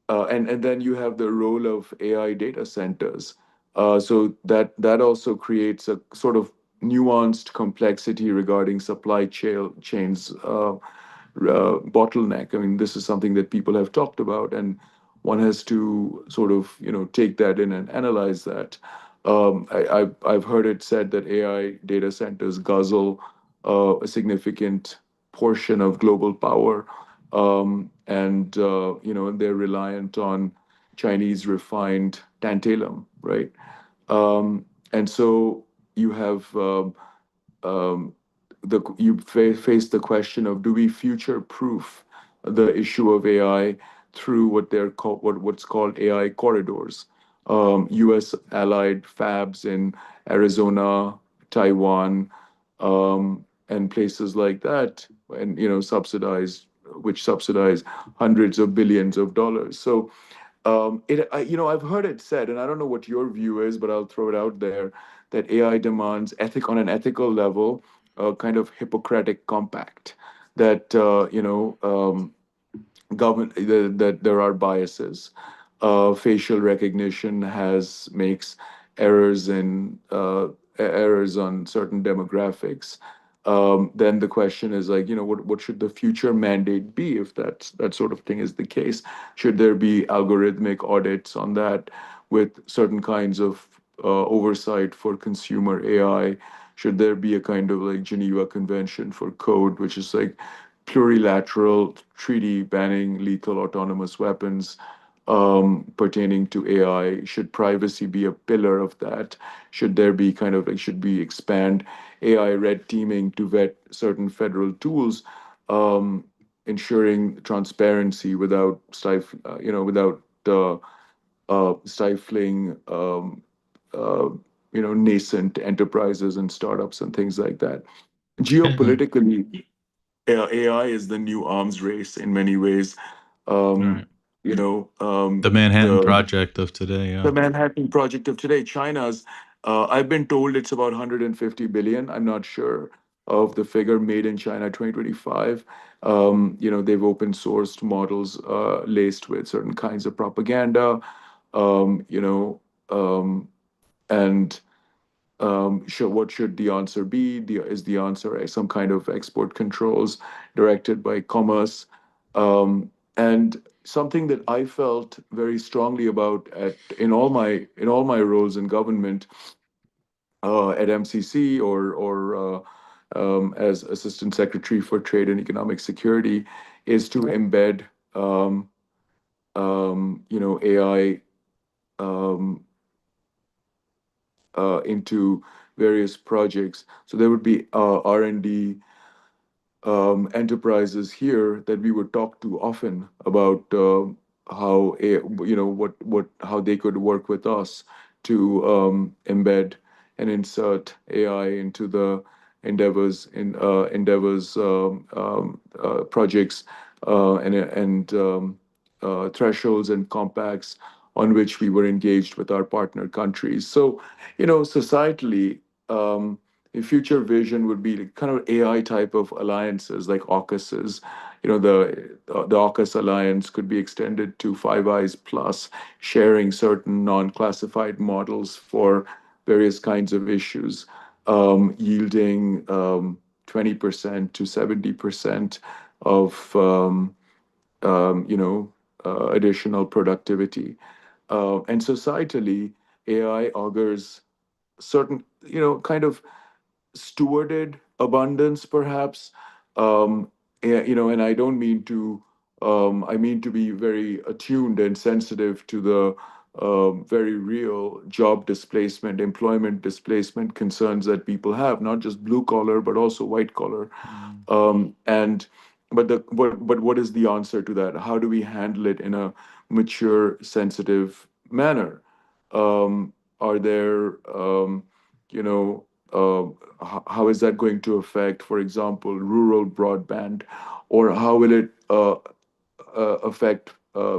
then you have the role of AI data centers. So that also creates a sort of nuanced complexity regarding supply chains bottleneck. I mean, this is something that people have talked about, and one has to sort of take that in and analyze that. I've heard it said that AI data centers guzzle a significant portion of global power, and they're reliant on Chinese refined tantalum, right? And so you have face the question of, do we future proof the issue of AI through what's called AI corridors, U.S. allied fabs in Arizona, Taiwan, and places like that, and which subsidize hundreds of billions of dollars. So I've heard it said, and I don't know what your view is, but I'll throw it out there, that AI demands on an ethical level, a kind of Hippocratic compact that that there are biases. Facial recognition has makes errors in errors on certain demographics. Then the question is, like, what should the future mandate be if that sort of thing is the case? Should there be algorithmic audits on that with certain kinds of oversight for consumer AI? Should there be a kind of like Geneva Convention for code, which is like plurilateral treaty banning lethal autonomous weapons pertaining to AI? Should privacy be a pillar of that? Should there be kind of like, should we expand AI red teaming to vet certain federal tools, ensuring transparency without stifling uh, nascent enterprises and startups and things like that. Geopolitically, AI is the new arms race in many ways. Um, Right. The Manhattan the Project of today. Yeah. the Manhattan Project of today, China's, I've been told it's about 150 billion. I'm not sure of the figure, made in China 2025. They've open sourced models laced with certain kinds of propaganda, um, you know, um, and what should the answer be? Is the answer some kind of export controls directed by commerce? And something that I felt very strongly about in all my roles in government, at MCC or as Assistant Secretary for Trade and Economic Security, is to embed AI um, into various projects. So there would be R&D enterprises here that we would talk to often about how how they could work with us to embed and insert AI into the endeavors projects and thresholds and compacts on which we were engaged with our partner countries. So, societally, a future vision would be kind of AI type of alliances like AUKUS's. The AUKUS alliance could be extended to Five Eyes Plus, sharing certain non-classified models for various kinds of issues, yielding 20% to 70% of additional productivity. And societally, AI augurs certain, kind of stewarded abundance, perhaps. And I don't mean to, I mean to be very attuned and sensitive to the very real job displacement, employment displacement concerns that people have, not just blue collar, but also white collar. Mm. And but what is the answer to that? How do we handle it in a mature, sensitive manner? Are there, you know, how is that going to affect, for example, rural broadband, or how will it affect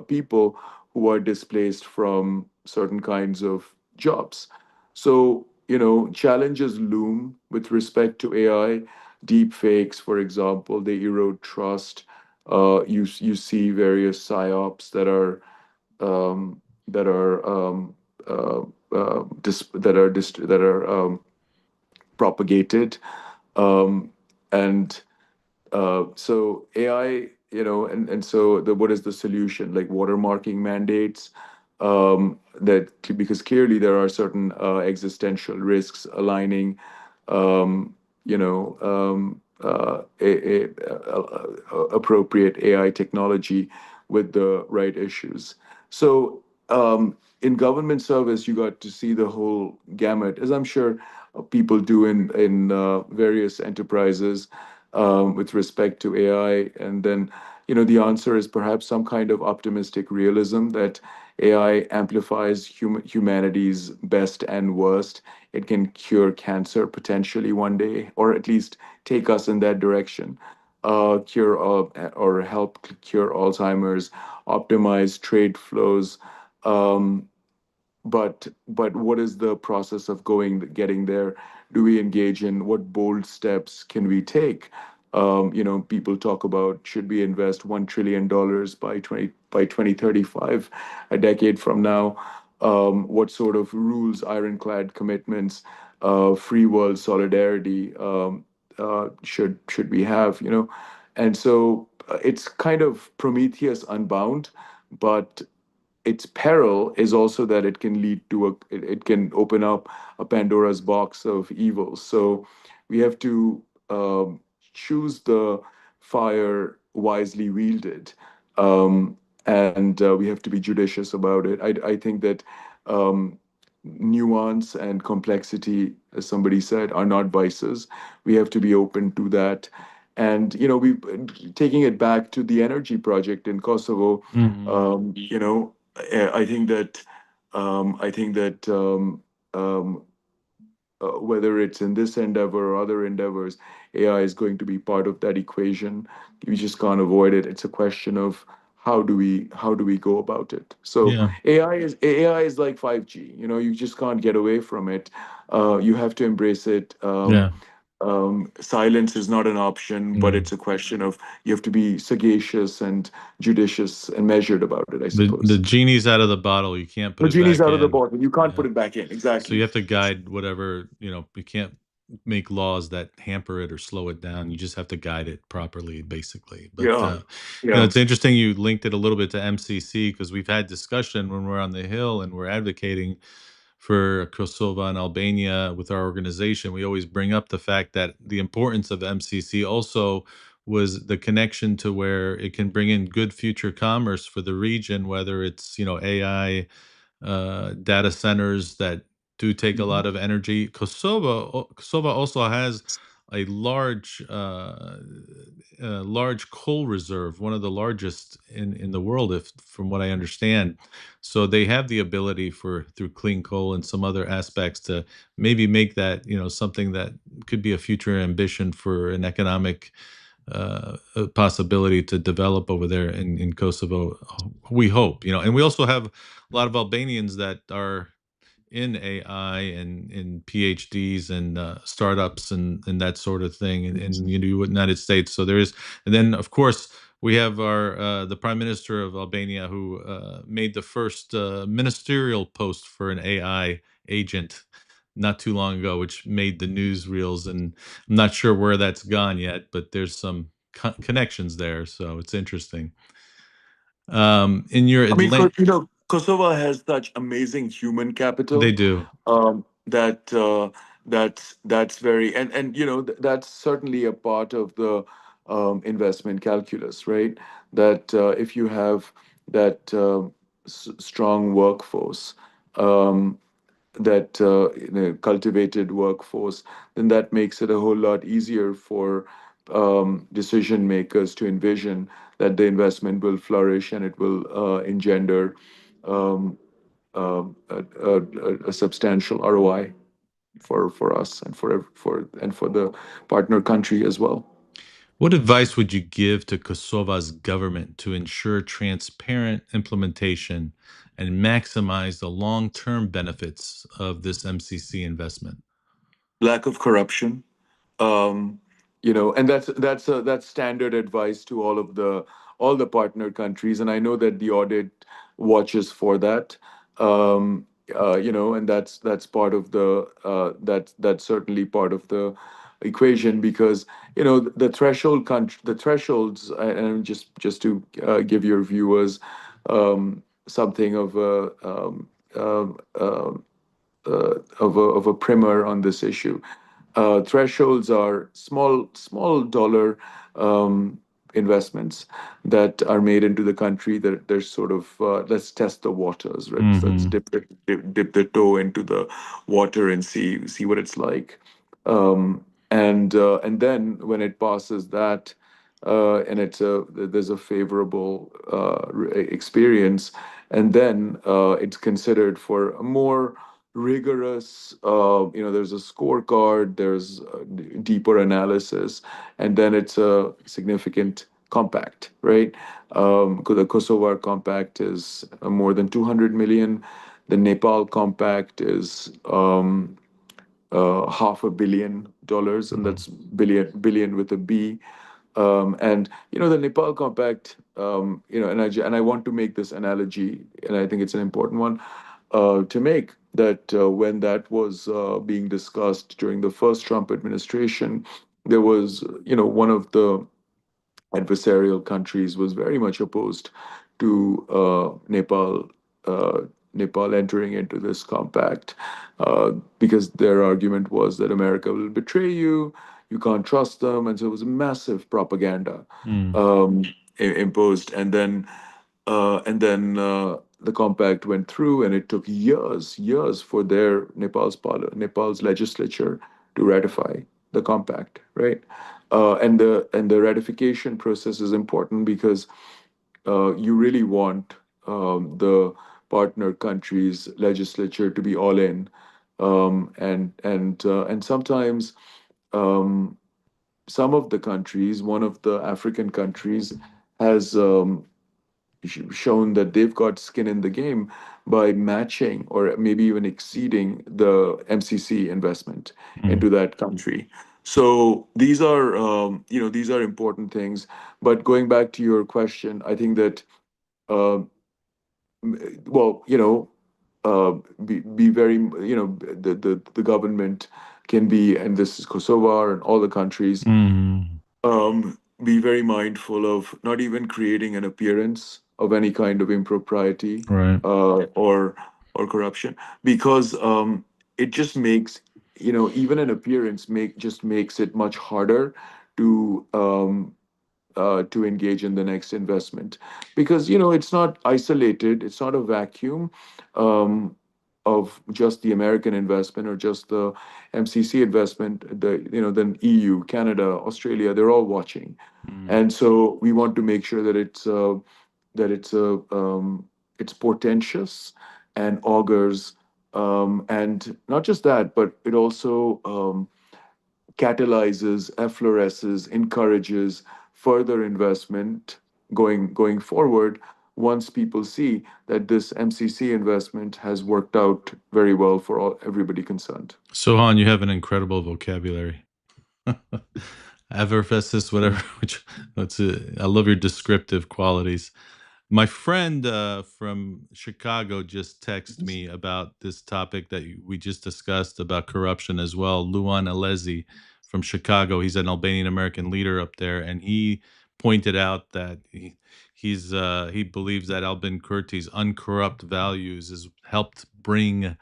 people who are displaced from certain kinds of jobs. So, you know, challenges loom with respect to AI. Deep fakes, for example, they erode trust. You see various psyops that are uh, that are propagated, um, and so AI, you know, and so what is the solution? Like watermarking mandates, that because clearly there are certain existential risks aligning, you know, appropriate AI technology with the right issues. So in government service, you got to see the whole gamut, as I'm sure people do in various enterprises with respect to AI. And then, you know, the answer is perhaps some kind of optimistic realism that AI amplifies humanity's best and worst. It can cure cancer potentially one day, or at least take us in that direction. Cure or help cure Alzheimer's, optimize trade flows. Um, but what is the process of getting there? Do we engage in what bold steps can we take? You know, people talk about should we invest $1 trillion by 2035, a decade from now? What sort of rules, ironclad commitments, free world solidarity should we have? You know, and so it's kind of Prometheus Unbound, but its peril is also that it can lead to it can open up a Pandora's box of evils. So we have to choose the fire wisely wielded, and we have to be judicious about it. I think that um, nuance and complexity, as somebody said, are not vices. We have to be open to that. And you know, we taking it back to the energy project in Kosovo. Hmm. You know, I think that I think that um, whether it's in this endeavor or other endeavors, AI is going to be part of that equation. You just can't avoid it. It's a question of how do we go about it. So Yeah. AI is like 5G. You know, you just can't get away from it. You have to embrace it. Yeah. Silence is not an option, but Mm. it's a question of you have to be sagacious and judicious and measured about it, I The suppose. genie's out of the bottle. You can't put The it genie's back out of the in. bottle. You can't Yeah. put it back in. So you Exactly. have to guide whatever, you know, you can't make laws that hamper it or slow it down. You just have to guide it properly, basically. But, Yeah. you know, Yeah. it's interesting you linked it a little bit to MCC because we've had discussion when we're on the Hill and we're advocating for Kosovo and Albania with our organization. We always bring up the fact that the importance of MCC also was the connection to where it can bring in good future commerce for the region, whether it's, you know, AI, data centers that do take a Mhm. lot of energy. Kosovo also has a large coal reserve, one of the largest in the world, if from what I understand. So they have the ability for through clean coal and some other aspects to maybe make that, you know, something that could be a future ambition for an economic a possibility to develop over there in Kosovo. We hope, you know, and we also have a lot of Albanians that are in AI and in PhDs and startups and that sort of thing in the United States. So there is, and then of course we have our the Prime Minister of Albania who made the first ministerial post for an AI agent not too long ago, which made the newsreels. And I'm not sure where that's gone yet, but there's some connections there, so it's interesting. In your I mean, Atlant, you know, Kosovo has such amazing human they capital do. that that's very and you know that's certainly a part of the investment calculus, right? That if you have that strong workforce, um, that you know, cultivated workforce, then that makes it a whole lot easier for decision makers to envision that the investment will flourish and it will engender um, a substantial ROI for us and for the partner country as well. What advice would you give to Kosovo's government to ensure transparent implementation and maximize the long term benefits of this MCC investment? Lack of corruption. um, and that's standard advice to all the partner countries, and I know that the audit watches for that. um, and that's part of that's certainly part of the equation, because the thresholds, and just to give your viewers something of a of a primer on this issue. Thresholds are small dollar um, investments that are made into the country. That they're sort of let's test the waters, right? Let's Hmm. dip the toe into the water and see what it's like. And then when it passes that, and there's a favorable experience, and then it's considered for a more rigorous, there's a scorecard, there's deeper analysis, and then it's a significant compact, right? The Kosovo compact is more than 200 million. The Nepal compact is $500 million, and that's billion with a B. And the Nepal compact, and I want to make this analogy, and I think it's an important one to make, that when that was being discussed during the first Trump administration, there was, one of the adversarial countries was very much opposed to uh, Nepal entering into this compact, because their argument was that America will betray you, you can't trust them, and so it was massive propaganda Mm. um, imposed, and then the compact went through, and it took years for Nepal's legislature to ratify the compact, right? And the ratification process is important because you really want the partner country's legislature to be all in, and sometimes um, some of the countries, one of the African countries, has shown that they've got skin in the game by matching or maybe even exceeding the MCC investment Mm. into that country. So these are important things. But going back to your question, I think that uh, well, uh, be very, the government can be, and this is Kosovo and all the countries, Mm. be very mindful of not even creating an appearance of any kind of impropriety Right. or corruption, because it just makes, even an appearance makes it much harder to to engage in the next investment, because it's not isolated, it's not a vacuum um, of just the American investment or just the MCC investment. Then EU, Canada, Australia, they're all watching, Mm. and so we want to make sure that it's portentous and augurs, and not just that, but it also catalyzes, effloresces, encourages further investment going forward, once people see that this MCC investment has worked out very well for everybody concerned. Sohan, you have an incredible vocabulary. Effervescence, whatever. Which I love your descriptive qualities. My friend from Chicago just texted me about this topic that we just discussed about corruption as well. Luan Alesi from Chicago. He's an Albanian American leader up there, and he pointed out that he believes that Albin Kurti's uncorrupt values has helped bring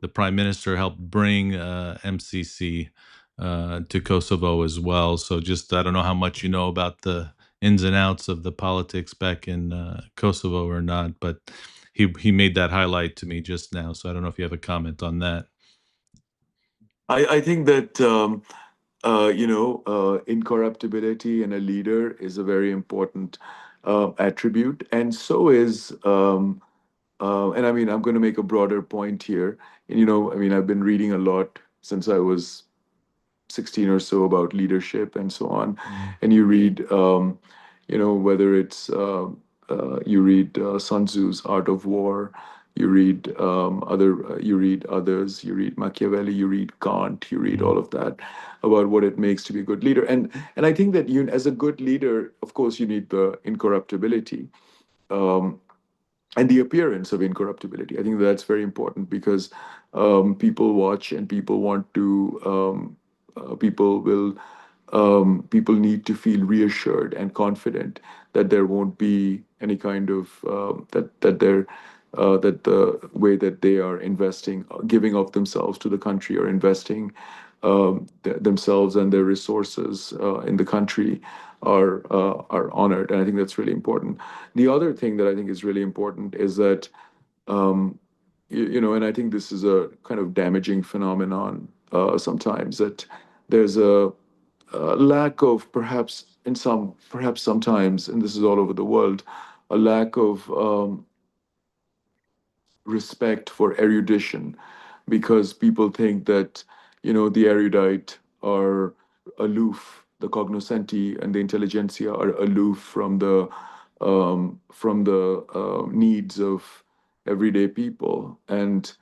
the prime minister helped bring MCC to Kosovo as well. So just I don't know how much you know about the ins and outs of the politics back in Kosovo or not, but he made that highlight to me just now. So I don't know if you have a comment on that. I think that incorruptibility in a leader is a very important attribute, and so is and I mean, I'm going to make a broader point here. And I mean, I've been reading a lot since I was 16 or so about leadership and so on. Mm. And you read, whether it's you read Sun Tzu's Art of War, you read others, you read Machiavelli, you read Kant, you read Mm. all of that about what it makes to be a good leader. And I think that you, as a good leader, of course, you need the incorruptibility. Um, and the appearance of incorruptibility. I think that's very important because people watch and people want to, people need to feel reassured and confident that there won't be any kind of that the way that they are investing, giving of themselves to the country or investing themselves and their resources in the country are honored, and I think that's really important. The other thing that I think is really important is that um, and I think this is a kind of damaging phenomenon sometimes, that there's a lack of, perhaps sometimes, and this is all over the world, a lack of respect for erudition, because people think that the erudite are aloof, the cognoscenti and the intelligentsia are aloof from the needs of everyday people, and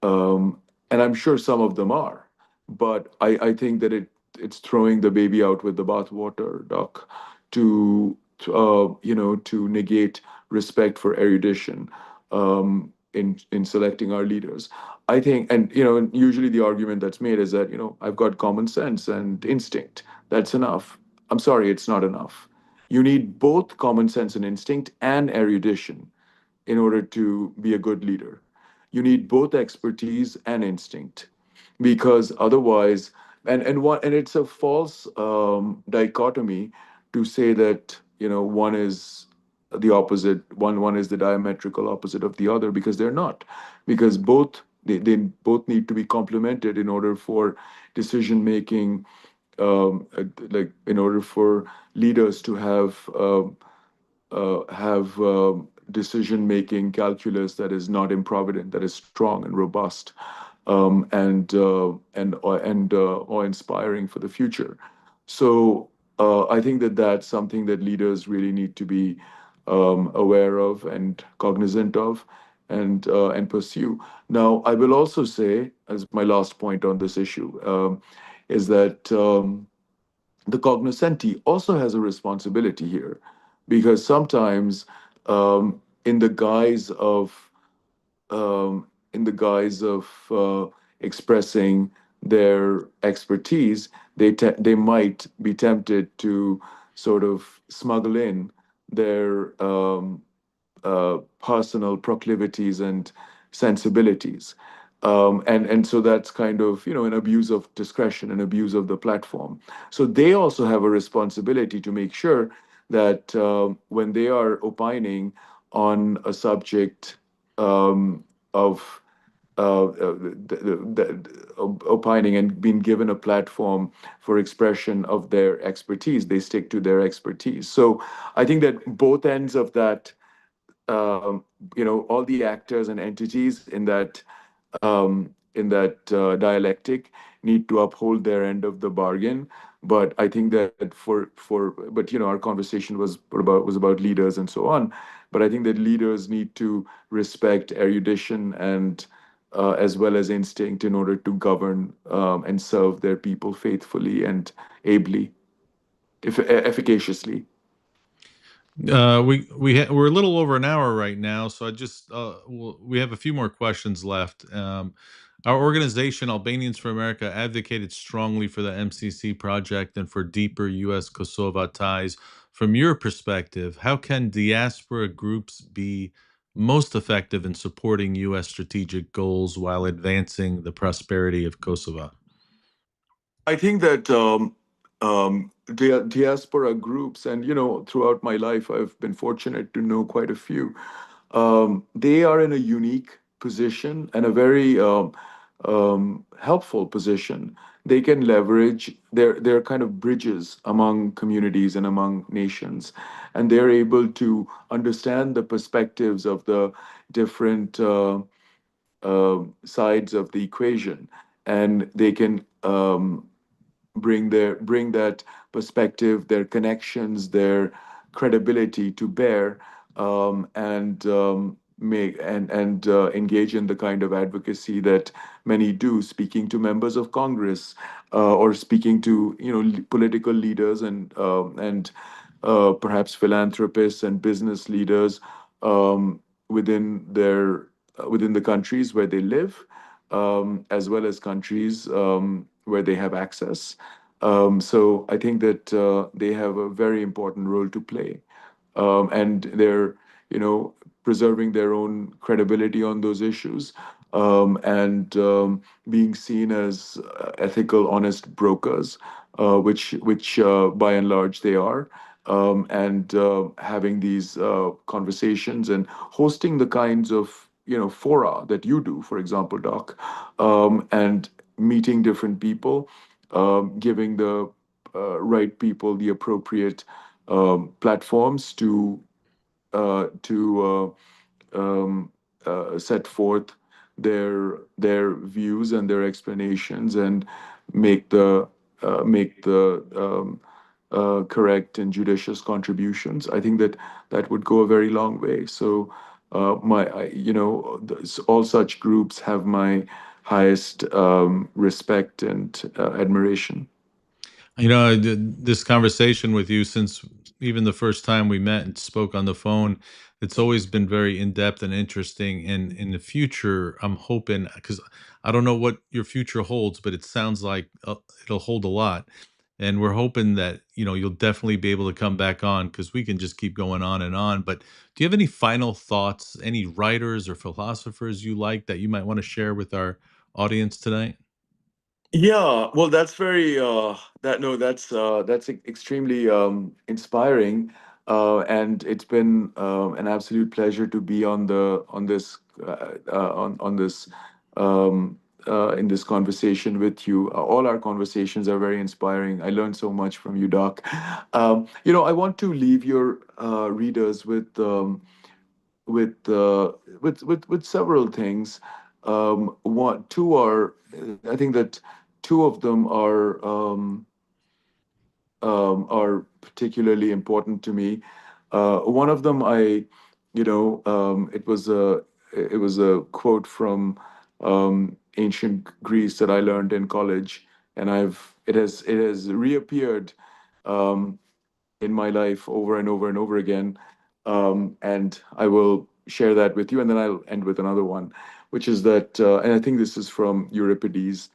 I'm sure some of them are, but I think that it's throwing the baby out with the bathwater, Doc, to negate respect for erudition in selecting our leaders. I think, and usually the argument that's made is that I've got common sense and instinct. That's enough. I'm sorry, it's not enough. You need both common sense and instinct and erudition in order to be a good leader. You need both expertise and instinct, because otherwise, and it's a false dichotomy to say that one is the opposite, one is the diametrical opposite of the other, because they're not, because they both need to be complemented in order for decision making, like in order for leaders to have decision-making calculus that is not improvident, that is strong and robust, and awe-inspiring for the future. So I think that that's something that leaders really need to be aware of and cognizant of, and pursue. Now, I will also say, as my last point on this issue, is that. The cognoscenti also has a responsibility here, because sometimes in the guise of expressing their expertise, they might be tempted to sort of smuggle in their personal proclivities and sensibilities. And so that's kind of an abuse of discretion, an abuse of the platform. So they also have a responsibility to make sure that when they are opining on a subject of opining and being given a platform for expression of their expertise, they stick to their expertise. So I think that both ends of that, all the actors and entities in that dialectic need to uphold their end of the bargain. But I think that but our conversation was about leaders and so on. But I think that leaders need to respect erudition and as well as instinct in order to govern and serve their people faithfully and ably, efficaciously. We're a little over an hour right now, so we have a few more questions left. Our organization, Albanians for America, advocated strongly for the MCC project and for deeper U.S. Kosovo ties. From your perspective, how can diaspora groups be most effective in supporting U.S. strategic goals while advancing the prosperity of Kosovo? I think that diaspora groups, and throughout my life, I've been fortunate to know quite a few. They are in a unique position and a very helpful position. They can leverage their kind of bridges among communities and among nations, and they're able to understand the perspectives of the different sides of the equation, and they can bring that perspective, their connections, their credibility to bear, and make and engage in the kind of advocacy that many do, speaking to members of Congress, or speaking to political leaders and perhaps philanthropists and business leaders, within within the countries where they live, as well as countries where they have access. So I think that they have a very important role to play, and they're preserving their own credibility on those issues, and being seen as ethical, honest brokers, which by and large they are. And having these conversations and hosting the kinds of fora that you do, for example, Doc, and meeting different people, giving the right people the appropriate platforms to set forth their views and their explanations, and make the correct and judicious contributions. I think that that would go a very long way. So, all such groups have my highest respect and admiration. This conversation with you, since even the first time we met and spoke on the phone, it's always been very in depth and interesting. And in the future, I'm hoping, because I don't know what your future holds, but it sounds like it'll hold a lot. And we're hoping that you'll definitely be able to come back on, because we can just keep going on and on. But do you have any final thoughts? Any writers or philosophers you like that you might want to share with our audience tonight? Yeah, well, that's very that no, that's extremely inspiring, and it's been an absolute pleasure to be on this on this in this conversation with you. All our conversations are very inspiring. I learned so much from you, Doc. I want to leave your readers with with several things. Two are, I think that two of them are particularly important to me. One of them, it was a quote from ancient Greece that I learned in college, and it has reappeared um, in my life over and over and over again. And I will share that with you, and then I'll end with another one, which is that, and I think this is from Euripides,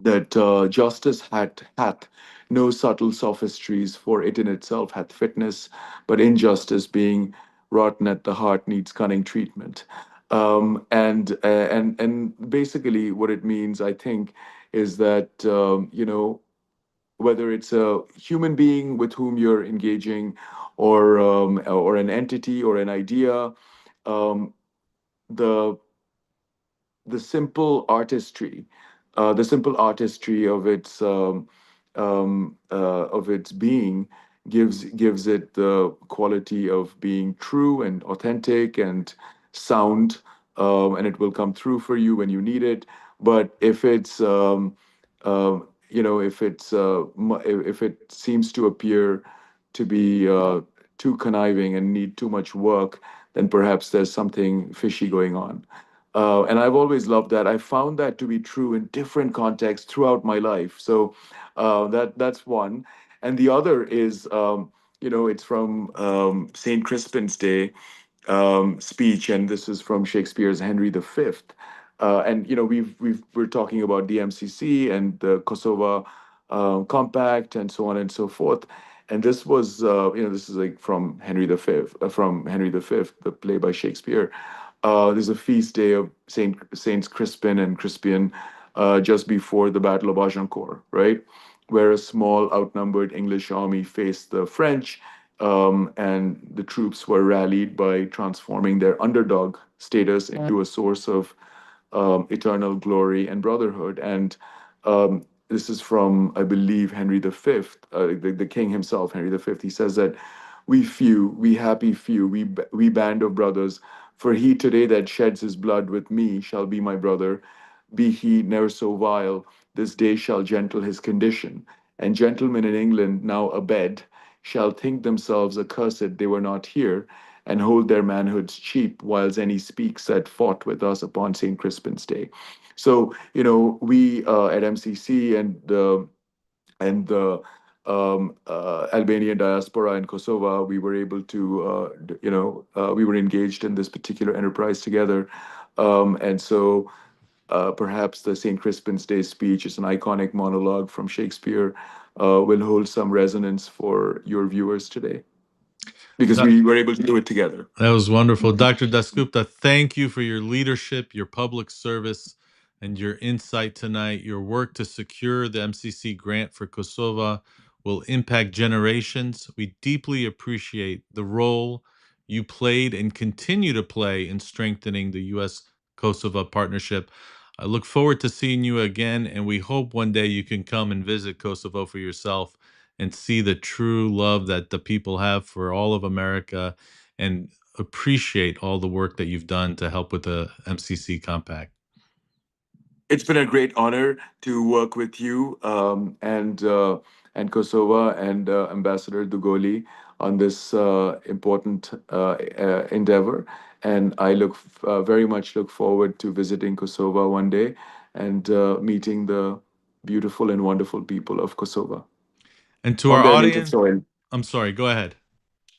that justice hath no subtle sophistries, for it in itself hath fitness, but injustice being rotten at the heart needs cunning treatment. And basically, what it means, I think, is that whether it's a human being with whom you're engaging, or an entity or an idea, um, the the simple artistry of its being gives it the quality of being true and authentic and sound, and it will come through for you when you need it. But if it seems to appear to be too conniving and need too much work, then perhaps there's something fishy going on. And I've always loved that. I found that to be true in different contexts throughout my life. So that's one. And the other is, it's from Saint Crispin's Day speech, and this is from Shakespeare's Henry V. And we're talking about the MCC and the Kosovo Compact and so on and so forth. And this is like from Henry V, the play by Shakespeare. There's a feast day of Saints Crispin and Crispian, just before the Battle of Agincourt, right? Where a small outnumbered English army faced the French, and the troops were rallied by transforming their underdog status into a source of eternal glory and brotherhood. And this is from, I believe, Henry V, the king himself, Henry V. He says that we happy few, we band of brothers, for he today that sheds his blood with me shall be my brother, be he ne'er so vile. this day shall gentle his condition. And gentlemen in England, now abed, shall think themselves accursed they were not here, and hold their manhoods cheap, whiles any speaks that fought with us upon St. Crispin's Day. So, we at MCC and the Albanian diaspora in Kosovo, we were able to, we were engaged in this particular enterprise together. And so perhaps the St. Crispin's Day speech is an iconic monologue from Shakespeare, will hold some resonance for your viewers today because That, we were able to do it together. that was wonderful. Dr. Dasgupta, thank you for your leadership, your public service, and your insight tonight. Your work to secure the MCC grant for Kosovo will impact generations. We deeply appreciate the role you played and continue to play in strengthening the U.S. Kosovo partnership. I look forward to seeing you again, and we hope one day you can come and visit Kosovo for yourself and see the true love that the people have for all of America and appreciate all the work that you've done to help with the MCC Compact. It's been a great honor to work with you and Kosovo and Ambassador Dugoli on this important endeavor. And I very much look forward to visiting Kosovo one day and meeting the beautiful and wonderful people of Kosovo And to on our their native audience, soil. I'm sorry, go ahead.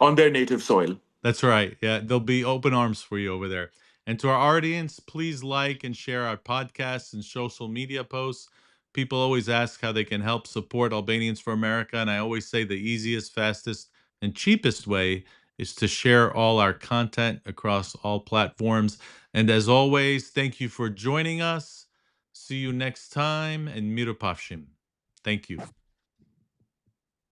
On their native soil. That's right. Yeah, there'll be open arms for you over there. And to our audience, please like and share our podcasts and social media posts. People always ask how they can help support Albanians for America. And I always say the easiest, fastest, and cheapest way is to share all our content across all platforms. And as always, thank you for joining us. See you next time, and Miru Pavshim. Thank you.